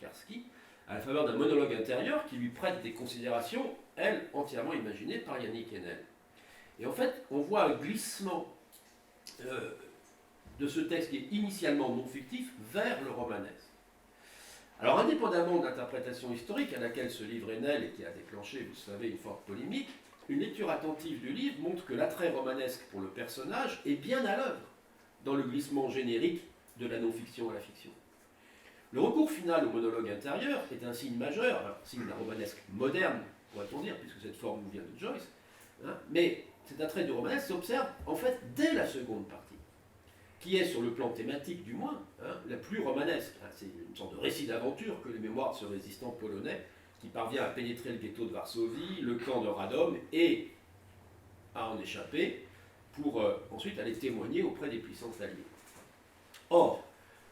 Karski, à la faveur d'un monologue intérieur qui lui prête des considérations, elles, entièrement imaginées par Yannick Enel. Et en fait, on voit un glissement de ce texte qui est initialement non fictif vers le romanesque. Alors, indépendamment de l'interprétation historique à laquelle se livre Enel et qui a déclenché, vous savez, une forte polémique, une lecture attentive du livre montre que l'attrait romanesque pour le personnage est bien à l'œuvre dans le glissement générique de la non-fiction à la fiction. Le recours final au monologue intérieur est un signe majeur, alors, signe d'un romanesque moderne, pourrait-on dire, puisque cette forme nous vient de Joyce, hein, mais cet attrait du romanesque s'observe en fait dès la seconde partie, qui est, sur le plan thématique du moins, hein, la plus romanesque. Hein, c'est une sorte de récit d'aventure que les mémoires de ce résistant polonais qui parvient à pénétrer le ghetto de Varsovie, le camp de Radom, et à en échapper, pour ensuite aller témoigner auprès des puissances alliées. Or,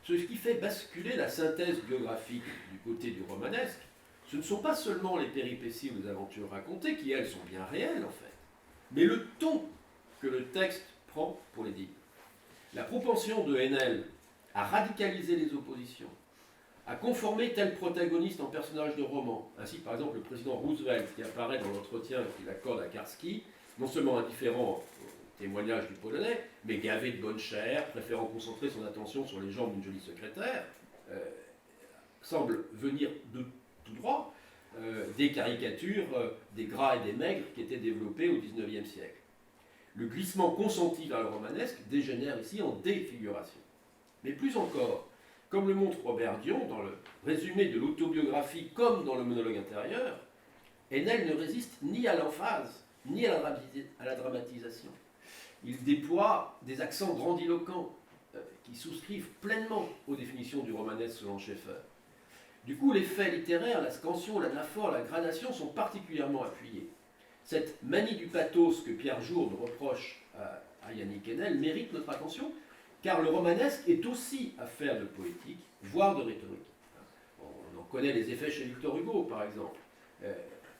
ce qui fait basculer la synthèse biographique du côté du romanesque, ce ne sont pas seulement les péripéties ou les aventures racontées, qui elles sont bien réelles en fait, mais le ton que le texte prend pour les dire. La propension de Enel à radicaliser les oppositions, à conformer tel protagoniste en personnage de roman, ainsi par exemple le président Roosevelt qui apparaît dans l'entretien qu'il accorde à Karski, non seulement indifférent au témoignage du Polonais, mais gavé de bonne chair, préférant concentrer son attention sur les jambes d'une jolie secrétaire, semble venir de tout droit des caricatures des gras et des maigres qui étaient développées au XIXe siècle. Le glissement consenti vers le romanesque dégénère ici en défiguration. Mais plus encore, comme le montre Robert Dion dans le résumé de l'autobiographie comme dans le monologue intérieur, Enel ne résiste ni à l'emphase, ni à la dramatisation. Il déploie des accents grandiloquents qui souscrivent pleinement aux définitions du romanesque selon Schaeffer. Du coup, les faits littéraires, la scansion, l'anaphore, la gradation sont particulièrement appuyés. Cette manie du pathos que Pierre Jourde reproche à Yannick Enel mérite notre attention, car le romanesque est aussi affaire de poétique, voire de rhétorique. On en connaît les effets chez Victor Hugo, par exemple.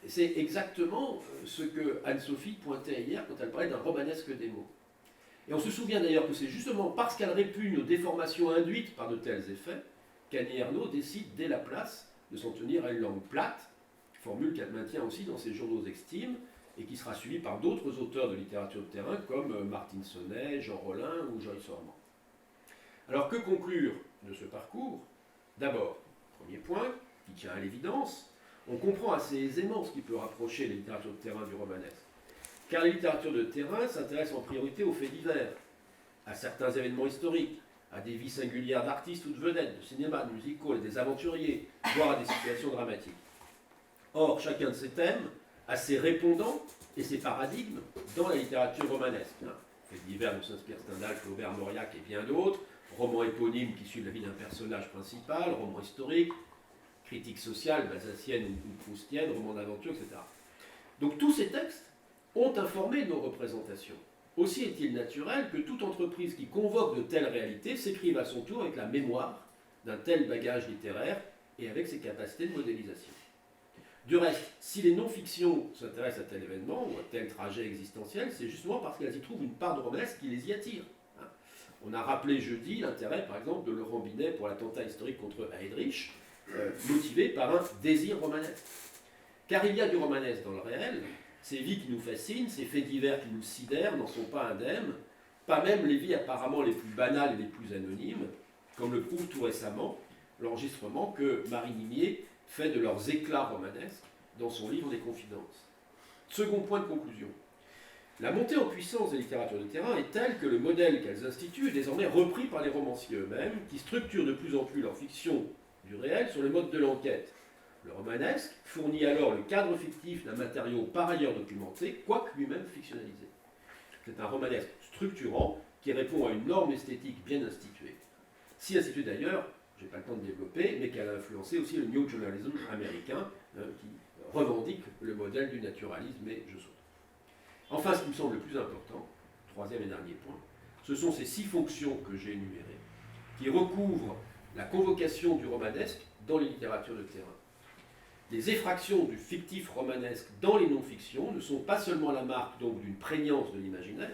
C'est exactement ce que Anne-Sophie pointait hier quand elle parlait d'un romanesque des mots. Et on se souvient d'ailleurs que c'est justement parce qu'elle répugne aux déformations induites par de tels effets qu'Annie Ernaux décide dès la place de s'en tenir à une langue plate, formule qu'elle maintient aussi dans ses journaux extimes et qui sera suivie par d'autres auteurs de littérature de terrain comme Martine Sonnet, Jean Rollin ou Joyce Orman. Alors que conclure de ce parcours? D'abord, premier point, qui tient à l'évidence, on comprend assez aisément ce qui peut rapprocher les littératures de terrain du romanesque. Car les littératures de terrain s'intéressent en priorité aux faits divers, à certains événements historiques, à des vies singulières d'artistes ou de vedettes, de cinéma, de musicaux, et des aventuriers, voire à des situations dramatiques. Or, chacun de ces thèmes a ses répondants et ses paradigmes dans la littérature romanesque. Faits divers nous s'inspire Stendhal, Flaubert, Mauriac et bien d'autres, romans éponymes qui suivent la vie d'un personnage principal, romans historiques, critiques sociales, balzaciennes ou proustiennes, romans d'aventure, etc. Donc tous ces textes ont informé nos représentations. Aussi est-il naturel que toute entreprise qui convoque de telles réalités s'écrive à son tour avec la mémoire d'un tel bagage littéraire et avec ses capacités de modélisation. Du reste, si les non-fictions s'intéressent à tel événement ou à tel trajet existentiel, c'est justement parce qu'elles y trouvent une part de romanesque qui les y attire. On a rappelé jeudi l'intérêt, par exemple, de Laurent Binet pour l'attentat historique contre Heydrich, motivé par un désir romanesque. Car il y a du romanesque dans le réel. Ces vies qui nous fascinent, ces faits divers qui nous sidèrent n'en sont pas indemnes, pas même les vies apparemment les plus banales et les plus anonymes, comme le prouve tout récemment l'enregistrement que Marie Nimier fait de leurs éclats romanesques dans son livre des Confidences. Second point de conclusion. La montée en puissance des littératures de terrain est telle que le modèle qu'elles instituent est désormais repris par les romanciers eux-mêmes, qui structurent de plus en plus leur fiction du réel sur le mode de l'enquête. Le romanesque fournit alors le cadre fictif d'un matériau par ailleurs documenté, quoique lui-même fictionnalisé. C'est un romanesque structurant qui répond à une norme esthétique bien instituée. Si instituée d'ailleurs, je n'ai pas le temps de développer, mais qu'elle a influencé aussi le New Journalism américain, qui revendique le modèle du naturalisme, et je saute. Enfin, ce qui me semble le plus important, troisième et dernier point, ce sont ces 6 fonctions que j'ai énumérées, qui recouvrent la convocation du romanesque dans les littératures de terrain. Les effractions du fictif romanesque dans les non-fictions ne sont pas seulement la marque donc d'une prégnance de l'imaginaire.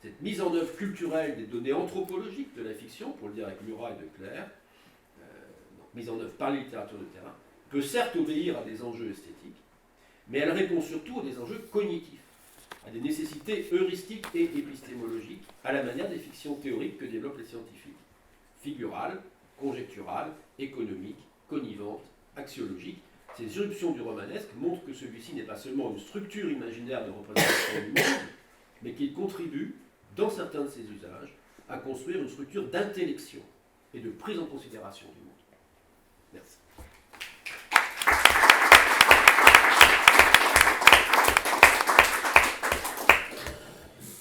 Cette mise en œuvre culturelle des données anthropologiques de la fiction, pour le dire avec Murat et Declercq, mise en œuvre par les littératures de terrain, peut certes obéir à des enjeux esthétiques, mais elle répond surtout à des enjeux cognitifs, à des nécessités heuristiques et épistémologiques, à la manière des fictions théoriques que développent les scientifiques, figurales, conjecturales, économiques connivente, axiologique. Ces irruptions du romanesque montrent que celui-ci n'est pas seulement une structure imaginaire de représentation du monde, mais qu'il contribue, dans certains de ses usages, à construire une structure d'intellection et de prise en considération du monde. Merci.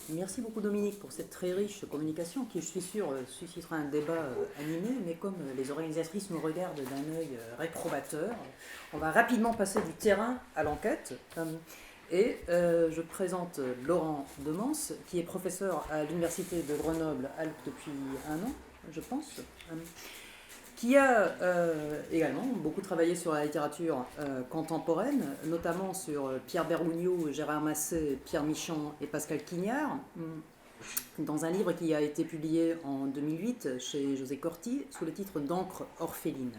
Merci beaucoup Dominique pour cette très riche communication qui, je suis sûr, suscitera un débat animé, mais comme les organisatrices nous regardent d'un œil réprobateur, on va rapidement passer du terrain à l'enquête. Et je présente Laurent Demance, qui est professeur à l'Université de Grenoble-Alpes depuis 1 an, je pense, qui a également beaucoup travaillé sur la littérature contemporaine, notamment sur Pierre Bergugno, Gérard Massé, Pierre Michon et Pascal Quignard, dans un livre qui a été publié en 2008 chez José Corti sous le titre d'Encre orpheline.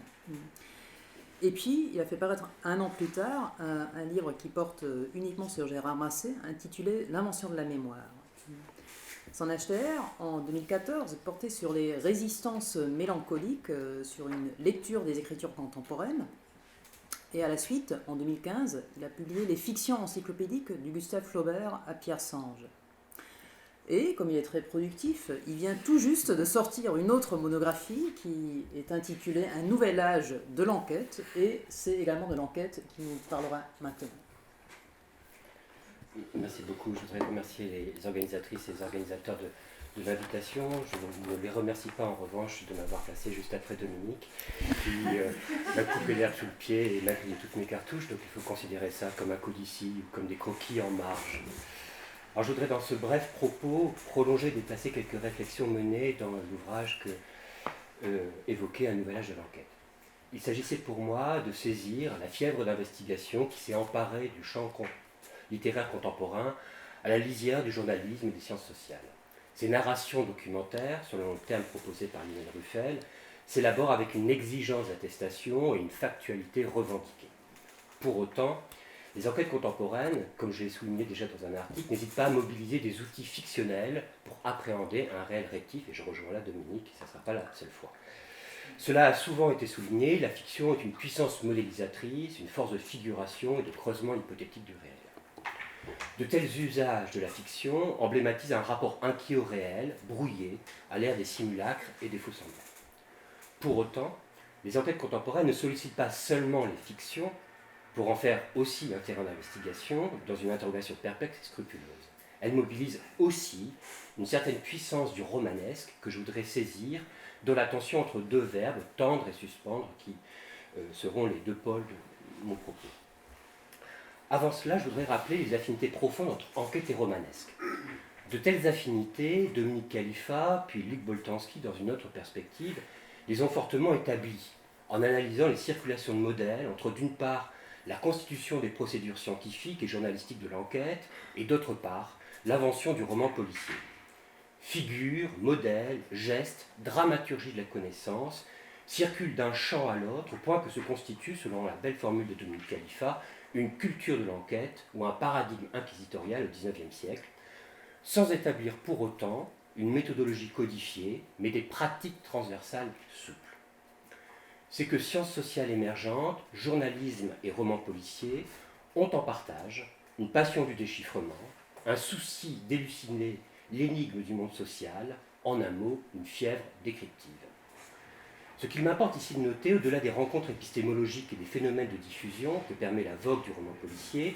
Et puis, il a fait paraître 1 an plus tard un livre qui porte uniquement sur Gérard Massé, intitulé L'invention de la mémoire. Son HTR, en 2014, portait sur les résistances mélancoliques, sur une lecture des écritures contemporaines. Et à la suite, en 2015, il a publié Les fictions encyclopédiques du Gustave Flaubert à Pierre Sange. Et, comme il est très productif, il vient tout juste de sortir une autre monographie qui est intitulée Un nouvel âge de l'enquête, et c'est également de l'enquête qui nous parlera maintenant. Merci beaucoup. Je voudrais remercier les organisatrices et les organisateurs de l'invitation. Je ne les remercie pas en revanche de m'avoir placé juste après Dominique, qui m'a coupé l'herbe sous le pied et m'a grillé toutes mes cartouches, donc il faut considérer ça comme un coup d'ici ou comme des croquis en marge. Alors je voudrais dans ce bref propos prolonger et déplacer quelques réflexions menées dans l'ouvrage que évoquait Un nouvel âge de l'enquête. Il s'agissait pour moi de saisir la fièvre d'investigation qui s'est emparée du champ littéraire contemporain à la lisière du journalisme et des sciences sociales. Ces narrations documentaires, selon le terme proposé par Lionel Ruffel, s'élaborent avec une exigence d'attestation et une factualité revendiquée. Pour autant, les enquêtes contemporaines, comme je l'ai souligné déjà dans un article, n'hésitent pas à mobiliser des outils fictionnels pour appréhender un réel récif, et je rejoins là Dominique, ça ne sera pas la seule fois. Cela a souvent été souligné, la fiction est une puissance modélisatrice, une force de figuration et de creusement hypothétique du réel. De tels usages de la fiction emblématisent un rapport inquiet au réel, brouillé, à l'ère des simulacres et des faux-semblants. Pour autant, les enquêtes contemporaines ne sollicitent pas seulement les fictions pour en faire aussi un terrain d'investigation dans une interrogation perplexe et scrupuleuse. Elles mobilisent aussi une certaine puissance du romanesque que je voudrais saisir dans la tension entre 2 verbes, tendre et suspendre, qui seront les 2 pôles de mon propos. Avant cela, je voudrais rappeler les affinités profondes entre enquête et romanesque. De telles affinités, Dominique Khalifa, puis Luc Boltanski, dans une autre perspective, les ont fortement établies, en analysant les circulations de modèles entre, d'une part, la constitution des procédures scientifiques et journalistiques de l'enquête, et d'autre part, l'invention du roman policier. Figures, modèles, gestes, dramaturgie de la connaissance circulent d'un champ à l'autre, au point que se constitue, selon la belle formule de Dominique Khalifa, une culture de l'enquête ou un paradigme inquisitorial au XIXe siècle, sans établir pour autant une méthodologie codifiée, mais des pratiques transversales souples. C'est que sciences sociales émergentes, journalisme et romans policiers ont en partage une passion du déchiffrement, un souci d'élucider l'énigme du monde social, en un mot, une fièvre décryptive. Ce qu'il m'importe ici de noter, au-delà des rencontres épistémologiques et des phénomènes de diffusion que permet la vogue du roman policier,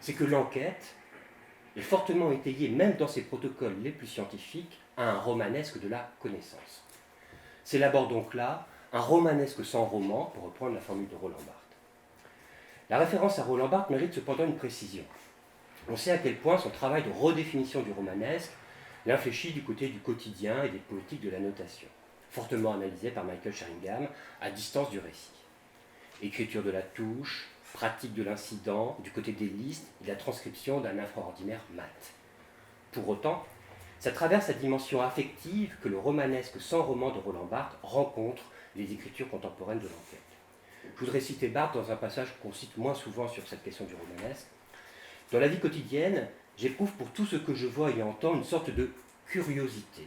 c'est que l'enquête est fortement étayée, même dans ses protocoles les plus scientifiques, à un romanesque de la connaissance. S'élabore donc là un romanesque sans roman, pour reprendre la formule de Roland Barthes. La référence à Roland Barthes mérite cependant une précision. On sait à quel point son travail de redéfinition du romanesque l'infléchit du côté du quotidien et des politiques de la notation, fortement analysé par Michael Sheringham, à distance du récit. Écriture de la touche, pratique de l'incident, du côté des listes et la transcription d'un infraordinaire mat. Pour autant, ça traverse la dimension affective que le romanesque sans roman de Roland Barthes rencontre les écritures contemporaines de l'enquête. Je voudrais citer Barthes dans un passage qu'on cite moins souvent sur cette question du romanesque. Dans la vie quotidienne, j'éprouve pour tout ce que je vois et entends une sorte de curiosité,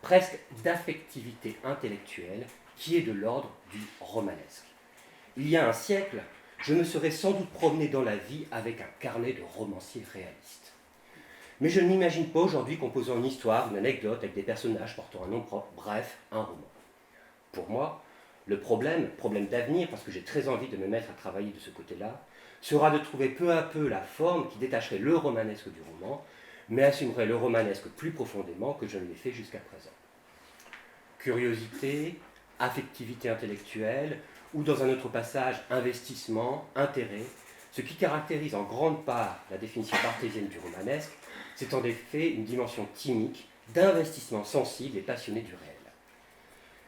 presque d'affectivité intellectuelle, qui est de l'ordre du romanesque. il y a un siècle, je me serais sans doute promené dans la vie avec un carnet de romancier réaliste. Mais je ne m'imagine pas aujourd'hui composant une histoire, une anecdote avec des personnages portant un nom propre, bref, un roman. Pour moi, le problème d'avenir, parce que j'ai très envie de me mettre à travailler de ce côté-là, sera de trouver peu à peu la forme qui détacherait le romanesque du roman, mais assumerait le romanesque plus profondément que je ne l'ai fait jusqu'à présent. Curiosité, affectivité intellectuelle, ou dans un autre passage, investissement, intérêt, ce qui caractérise en grande part la définition barthésienne du romanesque, c'est en effet une dimension timique d'investissement sensible et passionné du réel.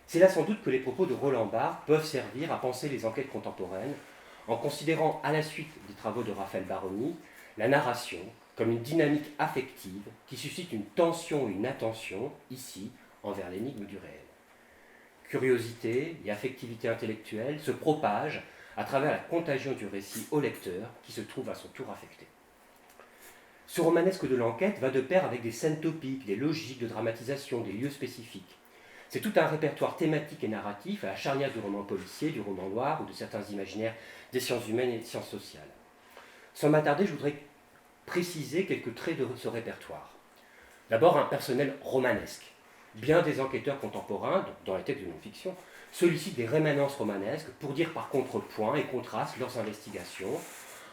C'est là sans doute que les propos de Roland Barthes peuvent servir à penser les enquêtes contemporaines en considérant, à la suite des travaux de Raphaël Baroni, la narration comme une dynamique affective qui suscite une tension ou une attention, ici, envers l'énigme du réel. Curiosité et affectivité intellectuelle se propagent à travers la contagion du récit au lecteur qui se trouve à son tour affecté. Ce romanesque de l'enquête va de pair avec des scènes topiques, des logiques de dramatisation, des lieux spécifiques. C'est tout un répertoire thématique et narratif à la charnière du roman policier, du roman noir ou de certains imaginaires des sciences humaines et des sciences sociales. Sans m'attarder, je voudrais préciser quelques traits de ce répertoire. D'abord, un personnel romanesque. Bien des enquêteurs contemporains, dans les textes de non-fiction, sollicitent des rémanences romanesques pour dire par contrepoint et contraste leurs investigations,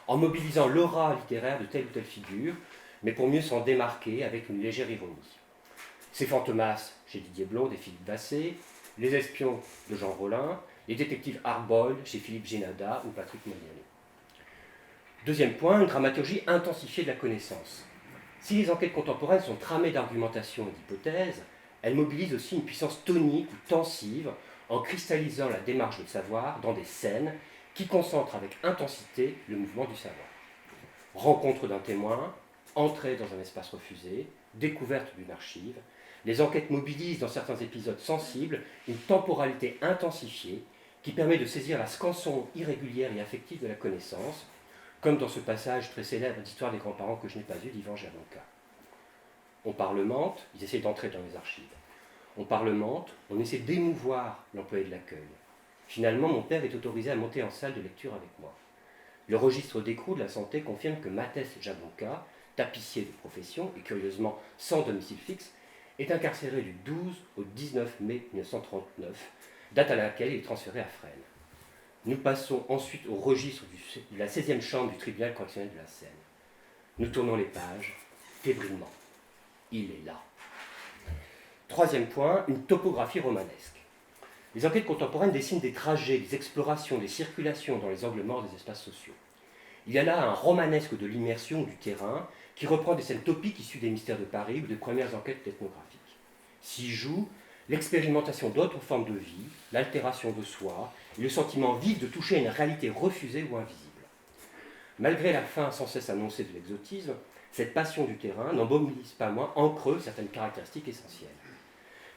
en mobilisant l'aura littéraire de telle ou telle figure, mais pour mieux s'en démarquer avec une légère ironie. C'est Fantomas chez Didier Blonde et Philippe Basset, Les Espions de Jean Rollin, Les Détectives Hard-Boiled chez Philippe Génada ou Patrick Modiano. Deuxième point, une dramaturgie intensifiée de la connaissance. Si les enquêtes contemporaines sont tramées d'argumentation et d'hypothèses, elles mobilisent aussi une puissance tonique ou tensive en cristallisant la démarche de savoir dans des scènes qui concentrent avec intensité le mouvement du savoir. Rencontre d'un témoin, entrée dans un espace refusé, découverte d'une archive, les enquêtes mobilisent dans certains épisodes sensibles une temporalité intensifiée qui permet de saisir la scansion irrégulière et affective de la connaissance, comme dans ce passage très célèbre d'Histoire des grands-parents que je n'ai pas vu d'Ivan Jablonka. On parlemente, ils essaient d'entrer dans les archives. On parlemente, on essaie d'émouvoir l'employé de l'accueil. Finalement, mon père est autorisé à monter en salle de lecture avec moi. Le registre d'écrou de la santé confirme que Mathès Jablonka, tapissier de profession et curieusement sans domicile fixe, est incarcéré du 12 au 19 mai 1939, date à laquelle il est transféré à Fresnes. Nous passons ensuite au registre de la 16e chambre du tribunal correctionnel de la Seine. Nous tournons les pages, fébrilement. Il est là. Troisième point, une topographie romanesque. Les enquêtes contemporaines dessinent des trajets, des explorations, des circulations dans les angles morts des espaces sociaux. Il y a là un romanesque de l'immersion du terrain qui reprend des scènes topiques issues des mystères de Paris ou des premières enquêtes ethnographiques. S'y joue l'expérimentation d'autres formes de vie, l'altération de soi et le sentiment vif de toucher à une réalité refusée ou invisible. Malgré la fin sans cesse annoncée de l'exotisme, cette passion du terrain n'en mobilise pas moins en creux certaines caractéristiques essentielles.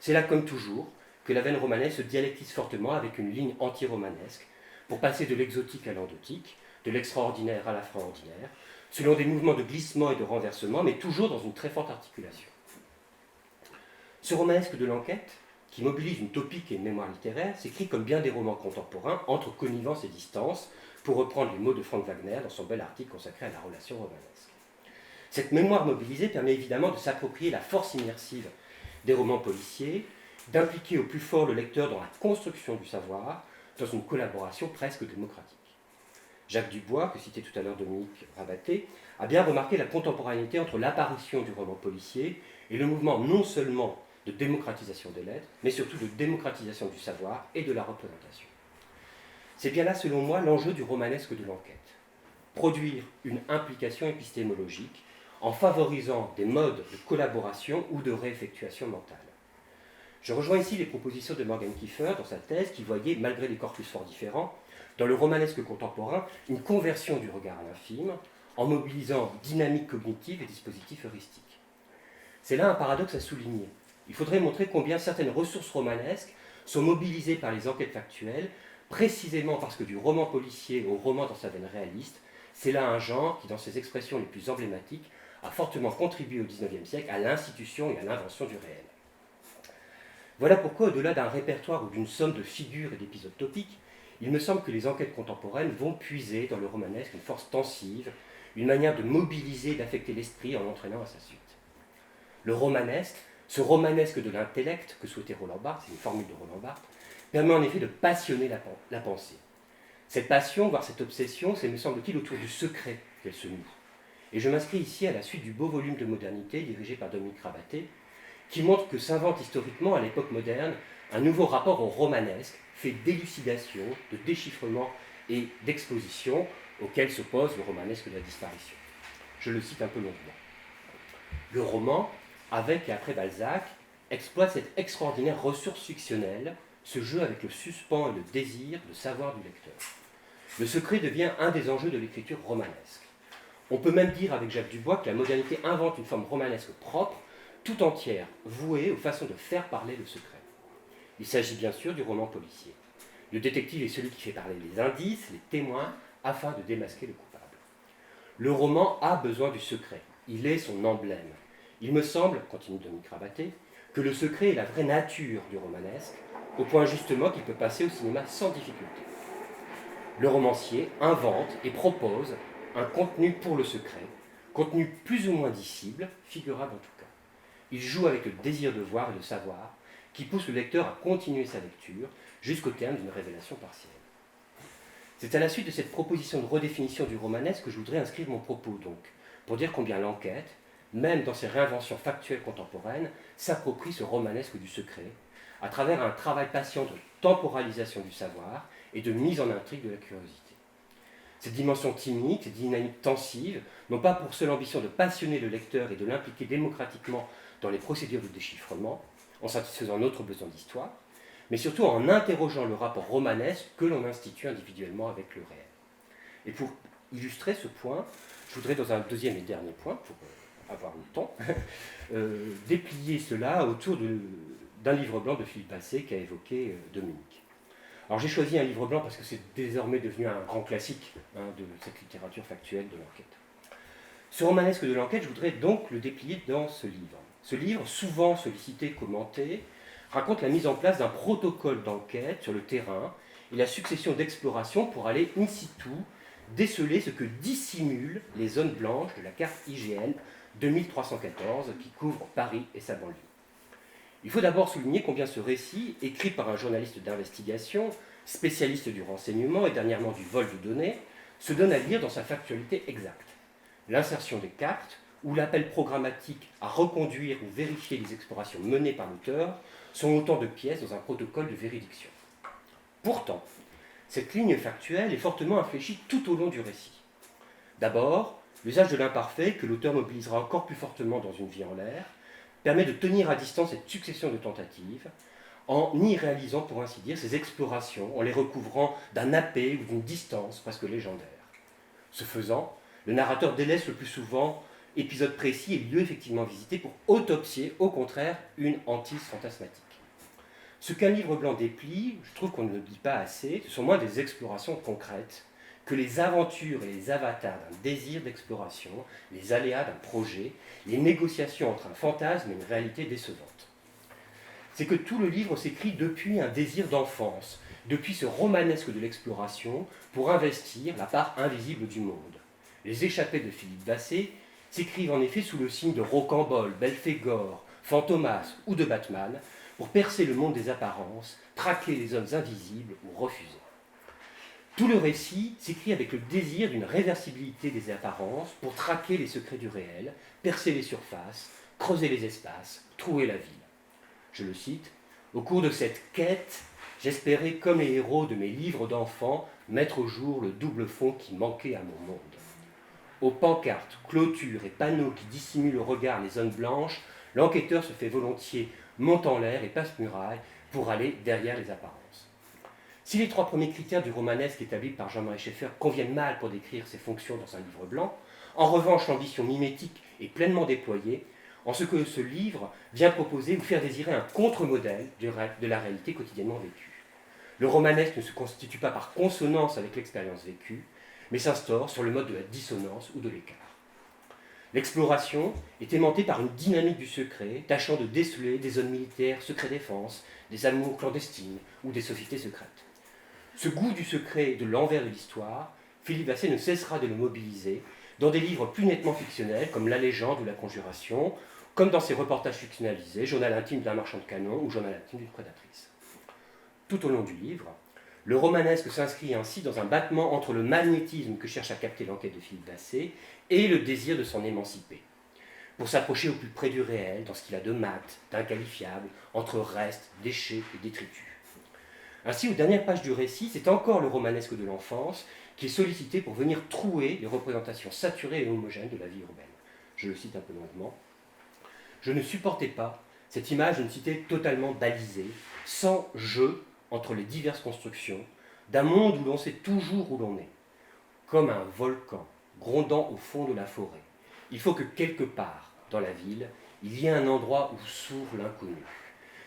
C'est là, comme toujours, que la veine romanesque se dialectise fortement avec une ligne anti-romanesque pour passer de l'exotique à l'andotique, de l'extraordinaire à l'infraordinaire, selon des mouvements de glissement et de renversement, mais toujours dans une très forte articulation. Ce romanesque de l'enquête, qui mobilise une topique et une mémoire littéraire, s'écrit comme bien des romans contemporains, entre connivence et distance, pour reprendre les mots de Frank Wagner dans son bel article consacré à la relation romanesque. Cette mémoire mobilisée permet évidemment de s'approprier la force immersive des romans policiers, d'impliquer au plus fort le lecteur dans la construction du savoir, dans une collaboration presque démocratique. Jacques Dubois, que citait tout à l'heure Dominique Rabaté, a bien remarqué la contemporanéité entre l'apparition du roman policier et le mouvement non seulement de démocratisation des lettres, mais surtout de démocratisation du savoir et de la représentation. C'est bien là, selon moi, l'enjeu du romanesque de l'enquête. Produire une implication épistémologique en favorisant des modes de collaboration ou de réeffectuation mentale. Je rejoins ici les propositions de Morgan Kiefer dans sa thèse qui voyait, malgré des corpus fort différents, dans le romanesque contemporain, une conversion du regard à l'infime en mobilisant dynamique cognitive et dispositifs heuristiques. C'est là un paradoxe à souligner. Il faudrait montrer combien certaines ressources romanesques sont mobilisées par les enquêtes factuelles, précisément parce que du roman policier au roman dans sa veine réaliste, c'est là un genre qui, dans ses expressions les plus emblématiques, a fortement contribué au XIXe siècle à l'institution et à l'invention du réel. Voilà pourquoi, au-delà d'un répertoire ou d'une somme de figures et d'épisodes topiques, il me semble que les enquêtes contemporaines vont puiser dans le romanesque une force tensive, une manière de mobiliser et d'affecter l'esprit en l'entraînant à sa suite. Le romanesque, ce romanesque de l'intellect que souhaitait Roland Barthes, c'est une formule de Roland Barthes, permet en effet de passionner la pensée. Cette passion, voire cette obsession, c'est, me semble-t-il, autour du secret qu'elle se noue. Et je m'inscris ici à la suite du beau volume de modernité dirigé par Dominique Rabaté, qui montre que s'invente historiquement à l'époque moderne un nouveau rapport au romanesque, fait d'élucidation, de déchiffrement et d'exposition, auquel s'oppose le romanesque de la disparition. Je le cite un peu longuement. Le roman, avec et après Balzac, exploite cette extraordinaire ressource fictionnelle, ce jeu avec le suspens et le désir de savoir du lecteur. Le secret devient un des enjeux de l'écriture romanesque. On peut même dire avec Jacques Dubois que la modernité invente une forme romanesque propre, tout entière, vouée aux façons de faire parler le secret. Il s'agit bien sûr du roman policier. Le détective est celui qui fait parler les indices, les témoins, afin de démasquer le coupable. Le roman a besoin du secret. Il est son emblème. Il me semble, continue Dominique Rabaté, que le secret est la vraie nature du romanesque, au point justement qu'il peut passer au cinéma sans difficulté. Le romancier invente et propose un contenu pour le secret, contenu plus ou moins dissible, figurable en tout cas. Il joue avec le désir de voir et de savoir, qui pousse le lecteur à continuer sa lecture jusqu'au terme d'une révélation partielle. C'est à la suite de cette proposition de redéfinition du romanesque que je voudrais inscrire mon propos, donc, pour dire combien l'enquête, même dans ses réinventions factuelles contemporaines, s'approprie ce romanesque du secret, à travers un travail patient de temporalisation du savoir et de mise en intrigue de la curiosité. Cette dimension timide, cette dynamique tensive, n'ont pas pour seule ambition de passionner le lecteur et de l'impliquer démocratiquement dans les procédures de déchiffrement, en satisfaisant notre besoin d'histoire, mais surtout en interrogeant le rapport romanesque que l'on institue individuellement avec le réel. Et pour illustrer ce point, je voudrais, dans un deuxième et dernier point, pour avoir le temps, déplier cela autour d'un livre blanc de Philippe Basset qu'a évoqué Dominique. Alors j'ai choisi un livre blanc parce que c'est désormais devenu un grand classique de cette littérature factuelle de l'enquête. Ce romanesque de l'enquête, je voudrais donc le déplier dans ce livre. Ce livre, souvent sollicité, commenté, raconte la mise en place d'un protocole d'enquête sur le terrain et la succession d'explorations pour aller in situ déceler ce que dissimulent les zones blanches de la carte IGN 2314 qui couvre Paris et sa banlieue. Il faut d'abord souligner combien ce récit, écrit par un journaliste d'investigation, spécialiste du renseignement et dernièrement du vol de données, se donne à lire dans sa factualité exacte. L'insertion des cartes ou l'appel programmatique à reconduire ou vérifier les explorations menées par l'auteur sont autant de pièces dans un protocole de véridiction. Pourtant, cette ligne factuelle est fortement infléchie tout au long du récit. D'abord, l'usage de l'imparfait, que l'auteur mobilisera encore plus fortement dans Une vie en l'air, permet de tenir à distance cette succession de tentatives, en y réalisant, pour ainsi dire, ces explorations, en les recouvrant d'un nappé ou d'une distance presque légendaire. Ce faisant, le narrateur délaisse le plus souvent épisode précis et lieu effectivement visité pour autopsier, au contraire, une hantise fantasmatique. Ce qu'un livre blanc déplie, je trouve qu'on ne le dit pas assez, ce sont moins des explorations concrètes que les aventures et les avatars d'un désir d'exploration, les aléas d'un projet, les négociations entre un fantasme et une réalité décevante. C'est que tout le livre s'écrit depuis un désir d'enfance, depuis ce romanesque de l'exploration, pour investir la part invisible du monde. Les échappées de Philippe Basset s'écrivent en effet sous le signe de Rocambole, Belphégor, Fantomas ou de Batman, pour percer le monde des apparences, traquer les hommes invisibles ou refuser. Tout le récit s'écrit avec le désir d'une réversibilité des apparences pour traquer les secrets du réel, percer les surfaces, creuser les espaces, trouer la ville. Je le cite, « Au cours de cette quête, j'espérais, comme les héros de mes livres d'enfants, mettre au jour le double fond qui manquait à mon monde. Aux pancartes, clôtures et panneaux qui dissimulent au regard les zones blanches, l'enquêteur se fait volontiers monte en l'air et passe muraille pour aller derrière les apparences. » Si les trois premiers critères du romanesque établis par Jean-Marie Schaeffer conviennent mal pour décrire ses fonctions dans un livre blanc, en revanche l'ambition mimétique est pleinement déployée en ce que ce livre vient proposer ou faire désirer un contre-modèle de la réalité quotidiennement vécue. Le romanesque ne se constitue pas par consonance avec l'expérience vécue, mais s'instaure sur le mode de la dissonance ou de l'écart. L'exploration est aimantée par une dynamique du secret, tâchant de déceler des zones militaires secret défense, des amours clandestines ou des sociétés secrètes. Ce goût du secret et de l'envers de l'histoire, Philippe Basset ne cessera de le mobiliser dans des livres plus nettement fictionnels comme La Légende ou La Conjuration, comme dans ses reportages fictionnalisés, Journal intime d'un marchand de canon ou Journal intime d'une prédatrice. Tout au long du livre, le romanesque s'inscrit ainsi dans un battement entre le magnétisme que cherche à capter l'enquête de Philippe Basset et le désir de s'en émanciper, pour s'approcher au plus près du réel, dans ce qu'il a de mat, d'inqualifiable, entre restes, déchets et détritus. Ainsi, aux dernières pages du récit, c'est encore le romanesque de l'enfance qui est sollicité pour venir trouer les représentations saturées et homogènes de la vie urbaine. Je le cite un peu longuement. « Je ne supportais pas cette image d'une cité totalement balisée, sans jeu entre les diverses constructions, d'un monde où l'on sait toujours où l'on est, comme un volcan grondant au fond de la forêt. Il faut que quelque part, dans la ville, il y ait un endroit où s'ouvre l'inconnu.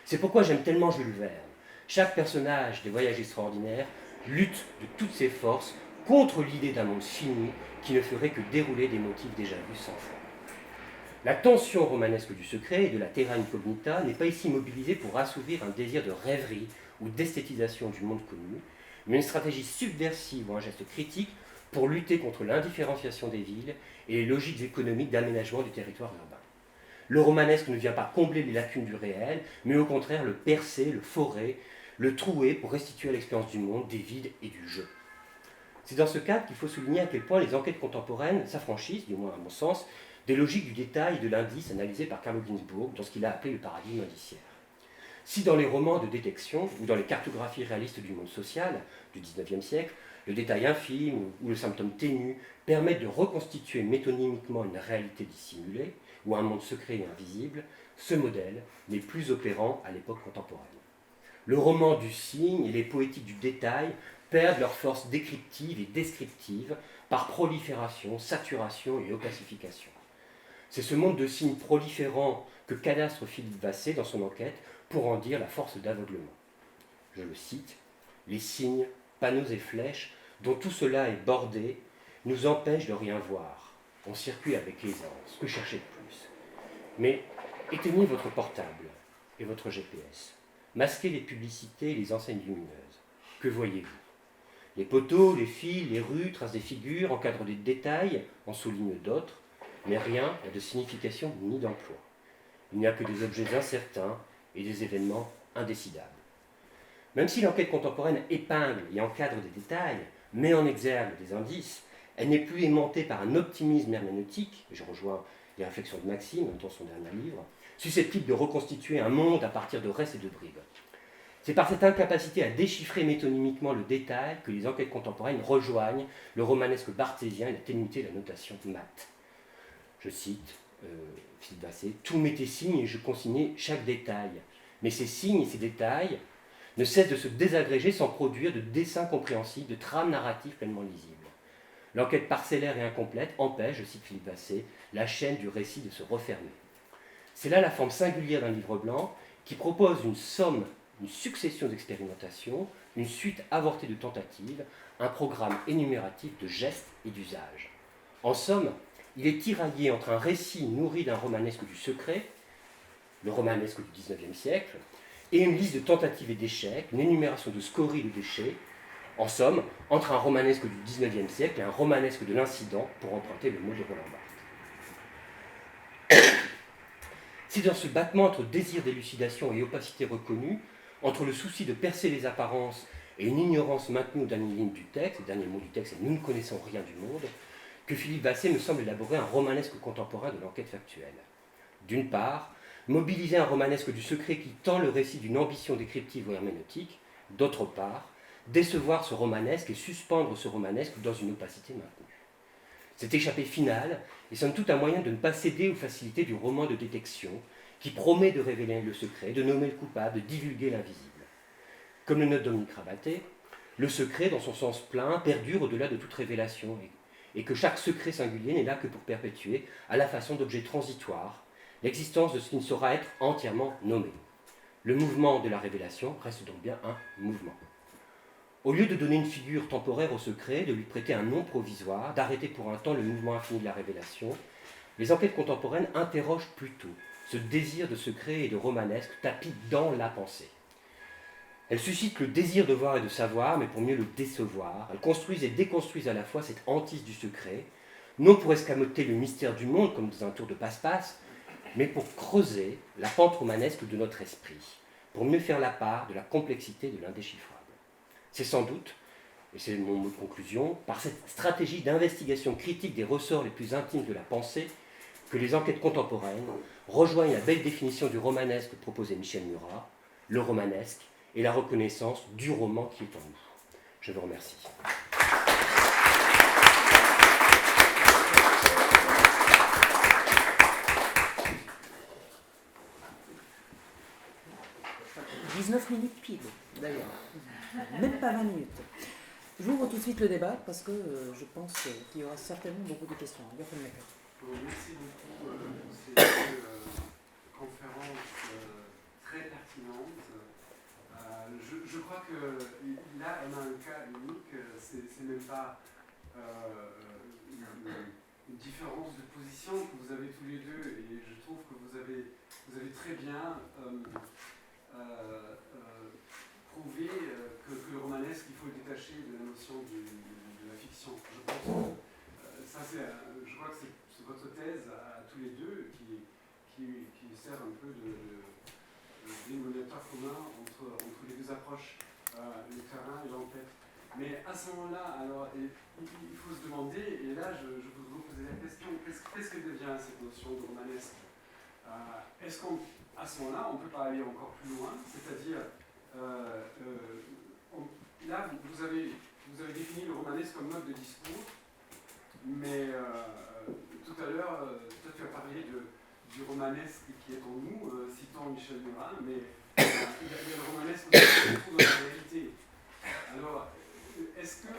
C'est pourquoi j'aime tellement Jules Verne. Chaque personnage des Voyages extraordinaires lutte de toutes ses forces contre l'idée d'un monde fini qui ne ferait que dérouler des motifs déjà vus 100 fois. La tension romanesque du secret et de la terra incognita n'est pas ici mobilisée pour assouvir un désir de rêverie ou d'esthétisation du monde connu, mais une stratégie subversive ou un geste critique pour lutter contre l'indifférenciation des villes et les logiques économiques d'aménagement du territoire urbain. Le romanesque ne vient pas combler les lacunes du réel, mais au contraire le percer, le forer, le trouer pour restituer à l'expérience du monde, des vides et du jeu. C'est dans ce cadre qu'il faut souligner à quel point les enquêtes contemporaines s'affranchissent, du moins à mon sens, des logiques du détail et de l'indice analysées par Carlo Ginzburg dans ce qu'il a appelé le paradigme indiciaire. Si dans les romans de détection ou dans les cartographies réalistes du monde social du XIXe siècle, le détail infime ou le symptôme ténu permettent de reconstituer métonymiquement une réalité dissimulée ou un monde secret et invisible, ce modèle n'est plus opérant à l'époque contemporaine. Le roman du signe et les poétiques du détail perdent leur force décryptive et descriptive par prolifération, saturation et opacification. C'est ce monde de signes proliférants que cadastre Philippe Basset dans son enquête pour en dire la force d'aveuglement. Je le cite, « Les signes, panneaux et flèches, dont tout cela est bordé, nous empêchent de rien voir. On circule avec aisance, que chercher de plus? Mais éteignez votre portable et votre GPS. Masquez les publicités et les enseignes lumineuses. Que voyez-vous? Les poteaux, les fils, les rues tracent des figures, encadrent des détails, en soulignent d'autres, mais rien n'a de signification ni d'emploi. Il n'y a que des objets incertains et des événements indécidables. Même si l'enquête contemporaine épingle et encadre des détails, met en exergue des indices, elle n'est plus aimantée par un optimisme herméneutique, et je rejoins les réflexions de Maxime dans son dernier livre, susceptible de reconstituer un monde à partir de restes et de bribes. C'est par cette incapacité à déchiffrer métonymiquement le détail que les enquêtes contemporaines rejoignent le romanesque barthésien et la ténuité de la notation mat. Je cite Philippe Basset, « Tout m'était signe et je consignais chaque détail. Mais ces signes et ces détails ne cessent de se désagréger sans produire de dessins compréhensibles, de trames narratives pleinement lisibles. L'enquête parcellaire et incomplète empêche, je cite Philippe Basset, la chaîne du récit de se refermer. C'est là la forme singulière d'un livre blanc qui propose une succession d'expérimentations, une suite avortée de tentatives, un programme énumératif de gestes et d'usages. En somme, il est tiraillé entre un récit nourri d'un romanesque du secret, le romanesque du XIXe siècle, et une liste de tentatives et d'échecs, une énumération de scories de déchets, en somme, entre un romanesque du XIXe siècle et un romanesque de l'incident, pour emprunter le mot de Roland Barthes. C'est dans ce battement entre désir d'élucidation et opacité reconnue, entre le souci de percer les apparences et une ignorance maintenue aux dernières lignes du texte, les derniers mots du texte, et nous ne connaissons rien du monde, que Philippe Basset me semble élaborer un romanesque contemporain de l'enquête factuelle. D'une part, mobiliser un romanesque du secret qui tend le récit d'une ambition descriptive ou herméneutique, d'autre part, décevoir ce romanesque et suspendre ce romanesque dans une opacité maintenue. Cette échappée finale est somme toute un moyen de ne pas céder aux facilités du roman de détection qui promet de révéler le secret, de nommer le coupable, de divulguer l'invisible. Comme le note Dominique Rabaté, le secret, dans son sens plein, perdure au-delà de toute révélation et que chaque secret singulier n'est là que pour perpétuer, à la façon d'objets transitoires, l'existence de ce qui ne saura être entièrement nommé. Le mouvement de la révélation reste donc bien un mouvement. Au lieu de donner une figure temporaire au secret, de lui prêter un nom provisoire, d'arrêter pour un temps le mouvement infini de la révélation, les enquêtes contemporaines interrogent plutôt ce désir de secret et de romanesque tapi dans la pensée. Elles suscitent le désir de voir et de savoir, mais pour mieux le décevoir. Elles construisent et déconstruisent à la fois cette hantise du secret, non pour escamoter le mystère du monde comme dans un tour de passe-passe, mais pour creuser la pente romanesque de notre esprit, pour mieux faire la part de la complexité de l'indéchiffrable. C'est sans doute, et c'est mon mot de conclusion, par cette stratégie d'investigation critique des ressorts les plus intimes de la pensée que les enquêtes contemporaines rejoignent la belle définition du romanesque proposée Michel Murat, le romanesque et la reconnaissance du roman qui est en nous. Je vous remercie. « 19 minutes pile, d'ailleurs. Même pas 20 minutes. J'ouvre tout de suite le débat parce que je pense qu'il y aura certainement beaucoup de questions. Merci beaucoup pour ces deux conférences très pertinentes. Je crois que là, on a un cas unique. C'est même pas une différence de position que vous avez tous les deux, et je trouve que vous avez très bien prouvé que le romanesque, il faut le détacher de la notion de la fiction. Je pense que je crois que c'est votre thèse à tous les deux qui sert un peu de dénominateur commun entre les deux approches, le terrain et l'enquête. Mais à ce moment-là, alors, il faut se demander, et là je vous poser la question, qu'est-ce que devient cette notion de romanesque? Est-ce qu'à ce moment-là, on ne peut pas aller encore plus loin? C'est-à-dire, là, vous avez défini le romanesque comme mode de discours, mais tout à l'heure, toi tu as parlé du romanesque qui est en nous, citant Michel Murat, mais il y a le romanesque qui se trouve dans la réalité. Alors, est-ce que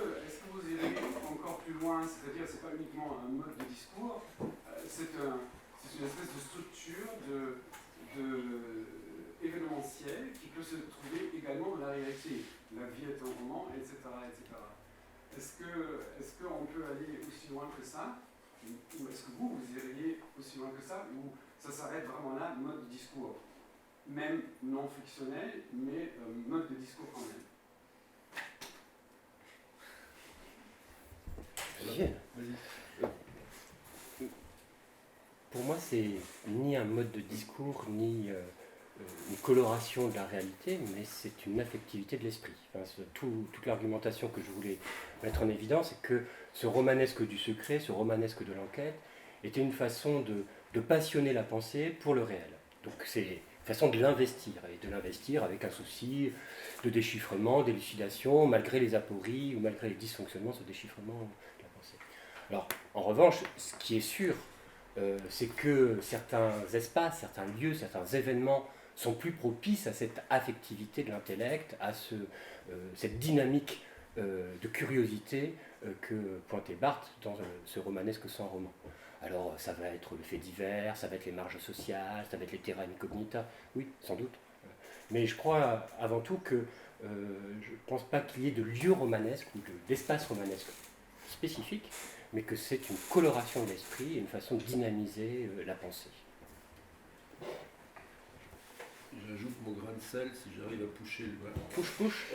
vous irez encore plus loin? C'est-à-dire, ce n'est pas uniquement un mode de discours, c'est une espèce de structure événementielle qui peut se trouver également dans la réalité. La vie est un roman, etc. etc. Est-ce qu'on peut aller aussi loin que ça? Ou est-ce que vous iriez aussi loin que ça? Ou ça s'arrête vraiment là, mode de discours? Même non fictionnel, mais mode de discours quand même. Pour moi, c'est ni un mode de discours, ni une coloration de la réalité, mais c'est une affectivité de l'esprit. Enfin, toute l'argumentation que je voulais mettre en évidence, c'est que ce romanesque du secret, ce romanesque de l'enquête, était une façon de passionner la pensée pour le réel. Donc c'est une façon de l'investir, et de l'investir avec un souci de déchiffrement, d'élucidation, malgré les apories ou malgré les dysfonctionnements de ce déchiffrement de la pensée. Alors, en revanche, ce qui est sûr, c'est que certains espaces, certains lieux, certains événements sont plus propices à cette affectivité de l'intellect, à cette dynamique de curiosité que pointait Barthes dans ce romanesque sans roman. Alors ça va être le fait divers, ça va être les marges sociales, ça va être les terra incognita, oui, sans doute. Mais je crois avant tout que je ne pense pas qu'il y ait de lieu romanesque ou d'espace romanesque spécifique, mais que c'est une coloration de l'esprit et une façon de dynamiser la pensée. J'ajoute mon grain de sel si j'arrive à pusher le voilà. Push.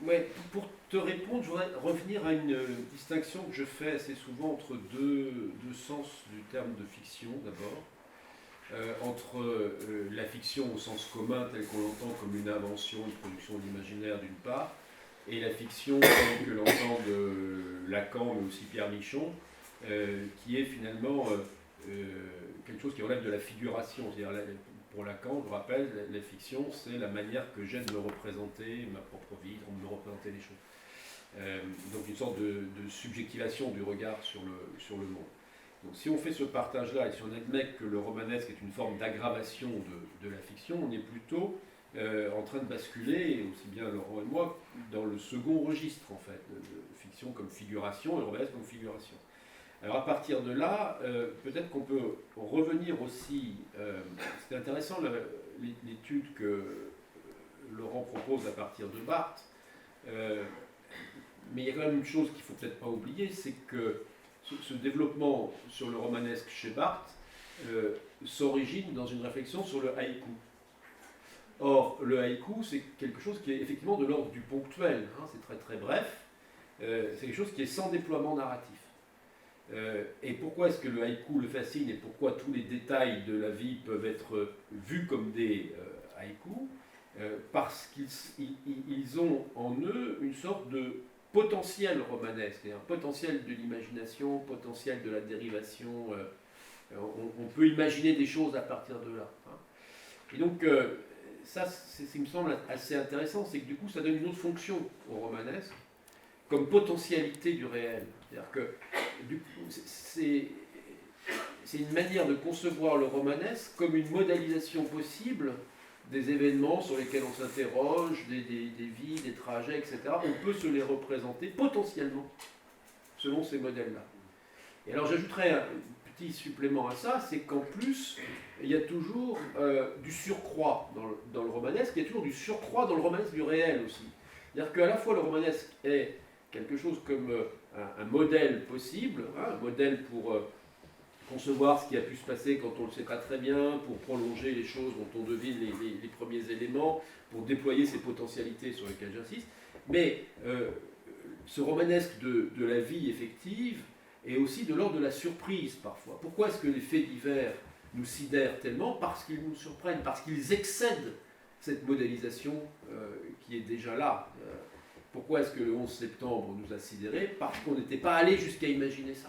Ouais, pour te répondre, je voudrais revenir à une distinction que je fais assez souvent entre deux sens du terme de fiction d'abord. Entre la fiction au sens commun, telle qu'on l'entend comme une invention, une production d'imaginaire d'une part, et la fiction telle que l'entend de Lacan, mais aussi Pierre Michon, qui est finalement quelque chose qui relève de la figuration. C'est-à-dire, pour Lacan, je rappelle, la fiction, c'est la manière que j'ai de me représenter ma propre vie, de me représenter les choses. Donc une sorte de subjectivation du regard sur le monde. Donc si on fait ce partage-là, et si on admet que le romanesque est une forme d'aggravation de la fiction, on est plutôt en train de basculer, aussi bien Laurent et moi, dans le second registre, en fait, de fiction comme figuration et le romanesque comme figuration. Alors à partir de là, peut-être qu'on peut revenir aussi, c'est intéressant l'étude que Laurent propose à partir de Barthes, mais il y a quand même une chose qu'il ne faut peut-être pas oublier, c'est que ce développement sur le romanesque chez Barthes s'origine dans une réflexion sur le haïku. Or, le haïku, c'est quelque chose qui est effectivement de l'ordre du ponctuel, hein, c'est très très bref, c'est quelque chose qui est sans déploiement narratif. Et pourquoi est-ce que le haïku le fascine et pourquoi tous les détails de la vie peuvent être vus comme des haïkus? Parce qu'ils ont en eux une sorte de potentiel romanesque, un potentiel de l'imagination, potentiel de la dérivation. On peut imaginer des choses à partir de là. Hein. Et donc, ça, il me semble assez intéressant, c'est que du coup, ça donne une autre fonction au romanesque, comme potentialité du réel. C'est-à-dire que c'est une manière de concevoir le romanesque comme une modélisation possible des événements sur lesquels on s'interroge, des vies, des trajets, etc. On peut se les représenter potentiellement selon ces modèles-là. Et alors j'ajouterais un petit supplément à ça, c'est qu'en plus, il y a toujours du surcroît dans le romanesque, il y a toujours du surcroît dans le romanesque du réel aussi. C'est-à-dire qu'à la fois le romanesque est quelque chose comme un modèle possible, hein, un modèle pour concevoir ce qui a pu se passer quand on ne le sait pas très bien, pour prolonger les choses dont on devine les premiers éléments, pour déployer ces potentialités sur lesquelles j'insiste. Mais ce romanesque de la vie effective est aussi de l'ordre de la surprise parfois. Pourquoi est-ce que les faits divers nous sidèrent tellement? Parce qu'ils nous surprennent, parce qu'ils excèdent cette modélisation qui est déjà là. Pourquoi est-ce que le 11 septembre nous a sidérés? Parce qu'on n'était pas allé jusqu'à imaginer ça.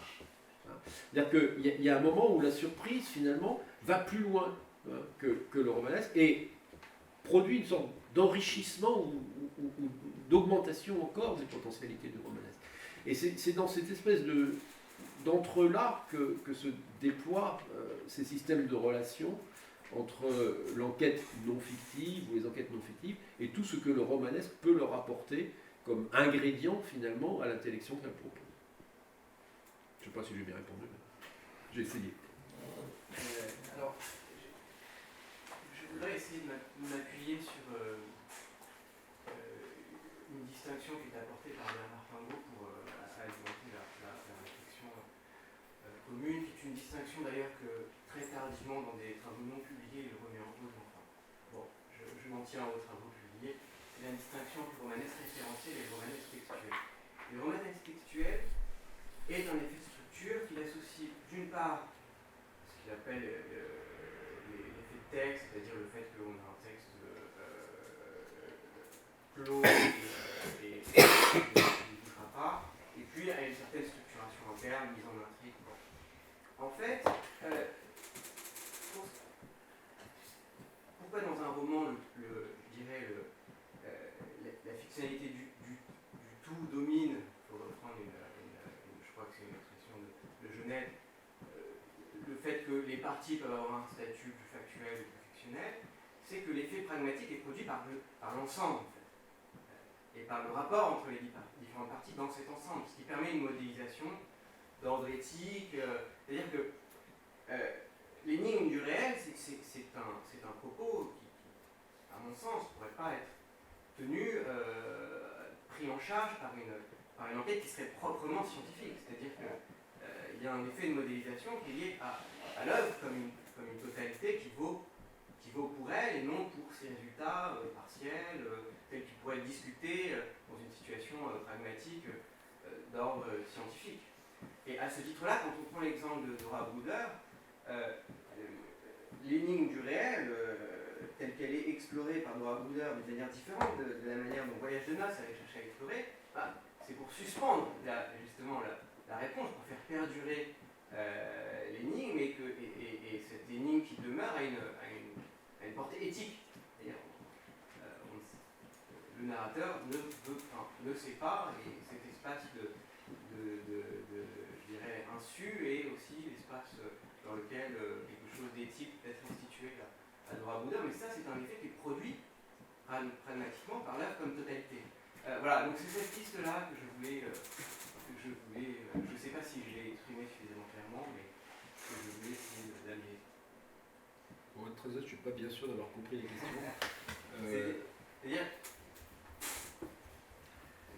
C'est-à-dire qu'il y a un moment où la surprise, finalement, va plus loin que le romanesque et produit une sorte d'enrichissement ou d'augmentation encore des potentialités du romanesque. Et c'est dans cette espèce d'entre-là que se déploient ces systèmes de relations entre l'enquête non fictive ou les enquêtes non fictives et tout ce que le romanesque peut leur apporter comme ingrédient, finalement, à l'intellection qu'elle propose. Je ne sais pas si j'ai bien répondu, mais j'ai essayé. Alors, je voudrais essayer de m'appuyer sur une distinction qui est apportée par Bernard Pingot pour alimenter la réflexion commune, qui est une distinction d'ailleurs que très tardivement dans des travaux non publiés, il remet en cause. Enfin, bon, je m'en tiens aux travaux publiés. C'est la distinction entre le romanesque référentiel et le romanesque textuel. Le romanesque textuel est un effet de structure qu'il associe d'une part ce qu'il appelle l'effet de texte, c'est-à-dire le fait qu'on a un texte clos et qui ne bougera pas, et puis à une certaine structuration interne, mise en intrigue. En fait, pourquoi dans un roman, je dirais, la fictionnalité du tout domine, pour reprendre je crois que c'est une expression de Genève, le fait que les parties peuvent avoir un statut plus factuel ou plus fictionnel, c'est que l'effet pragmatique est produit par l'ensemble, en fait, et par le rapport entre les différentes parties dans cet ensemble, ce qui permet une modélisation d'ordre éthique, c'est-à-dire que l'énigme du réel, c'est un propos qui, à mon sens, ne pourrait pas être tenu, pris en charge par une enquête qui serait proprement scientifique. C'est-à-dire qu'il y a un effet de modélisation qui est lié à l'œuvre comme une totalité qui vaut pour elle et non pour ses résultats partiels, tels qu'ils pourraient être discutés dans une situation pragmatique d'ordre scientifique. Et à ce titre-là, quand on prend l'exemple de Dora Bruder, l'énigme du réel, telle qu'elle est explorée par Dora Bruder d'une manière différente de la manière dont Voyage de noces avait cherché à explorer, c'est pour suspendre justement la réponse, pour faire perdurer l'énigme et cette énigme qui demeure à une portée éthique. Le narrateur ne sait pas, et cet espace je dirais, insu est aussi l'espace dans lequel quelque chose d'éthique peut être institué à Dora Bruder, mais ça c'est un effet qui est produit pragmatiquement par l'œuvre comme totalité. Voilà, donc c'est cette piste-là que je voulais je ne sais pas si je l'ai exprimé suffisamment clairement, mais que je voulais essayer d'amener. Pour être très honnête, je ne suis pas bien sûr d'avoir compris les questions. C'est-à-dire,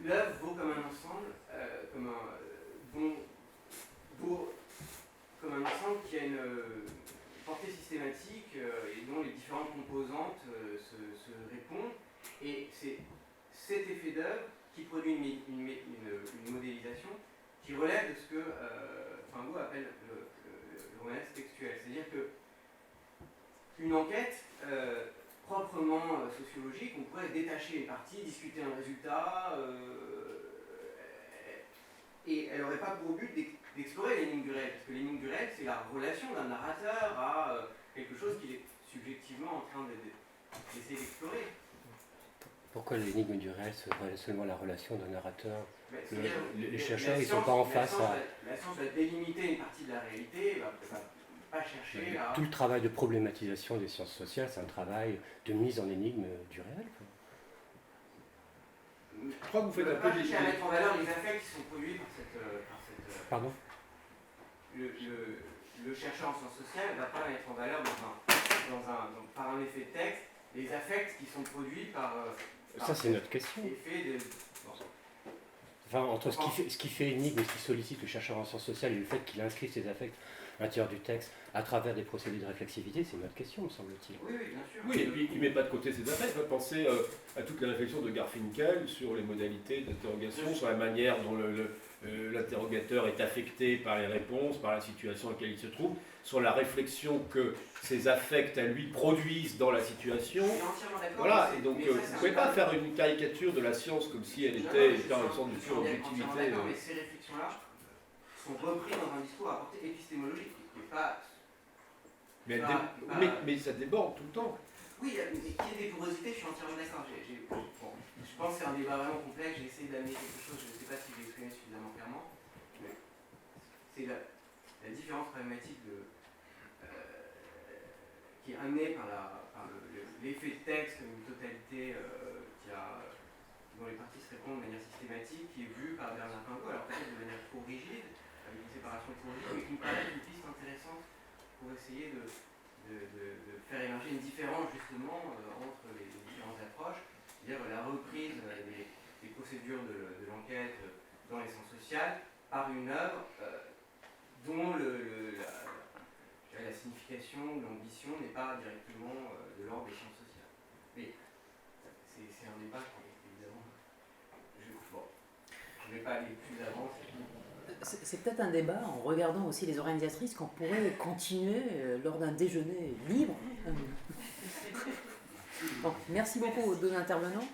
l'œuvre vaut comme un ensemble, comme un ensemble qui a une portée systématique et dont les différentes composantes composante se répondent, et c'est cet effet d'œuvre qui produit une modélisation qui relève de ce que Fingo appelle le romanesque textuel. C'est-à-dire qu'une enquête proprement sociologique, on pourrait détacher les parties, discuter un résultat, et elle n'aurait pas pour but d'explorer l'énigme du réel, parce que l'énigme du réel, c'est la relation d'un narrateur à quelque chose qu'il est subjectivement en train d'essayer d'explorer. Pourquoi l'énigme du réel serait seulement la relation d'un narrateur? Les chercheurs, ils ne science, sont pas en face à... La science va délimiter une partie de la réalité, va pas chercher à... Tout le travail de problématisation des sciences sociales, c'est un travail de mise en énigme du réel, quoi. Je crois que vous faites un peu pas chercher à mettre en valeur les affects qui sont produits par cette Pardon? Le chercheur en sciences sociales ne va pas mettre en valeur par un effet de texte les affects qui sont produits par... Ça, c'est notre question. Enfin, entre ce qui fait énigme et ce qui sollicite le chercheur en sciences sociales et le fait qu'il inscrive ses affects à l'intérieur du texte à travers des procédés de réflexivité, c'est notre question, me semble-t-il. Oui, bien sûr. Oui, et puis il ne met pas de côté ses affects. Pensez à toutes les réflexions de Garfinkel sur les modalités d'interrogation, sur la manière dont l'interrogateur est affecté par les réponses, par la situation dans laquelle il se trouve, sur la réflexion que ses affects à lui produisent dans la situation. Je suis entièrement d'accord. Voilà, et donc vous ne pouvez pas faire une caricature de la science comme si elle était dans une sorte de pure objectivité. Mais ces réflexions-là sont reprises dans un discours à portée épistémologique, qui n'est pas... Mais ça déborde tout le temps. Oui, mais qu'il y ait des porosités, je suis entièrement d'accord. Je pense que c'est un débat vraiment complexe, j'ai essayé d'amener quelque chose, je ne sais pas si je l'ai exprimé suffisamment clairement, mais c'est la différence problématique qui est amenée par l'effet de texte comme une totalité dont les parties se répondent de manière systématique, qui est vue par Bernard Fingo, alors peut-être de manière trop rigide, avec une séparation trop rigide, mais qui me paraît une piste intéressante pour essayer de faire émerger une différence justement entre les différentes approches, c'est-à-dire la reprise des procédures de l'enquête dans les sciences sociales par une œuvre dont la signification, l'ambition n'est pas directement de l'ordre des sciences sociales. Mais c'est un débat qui est évidemment... Je ne vais pas aller plus avant. C'est peut-être un débat, en regardant aussi les organisatrices, qu'on pourrait continuer lors d'un déjeuner libre. Bon, merci beaucoup aux deux intervenants.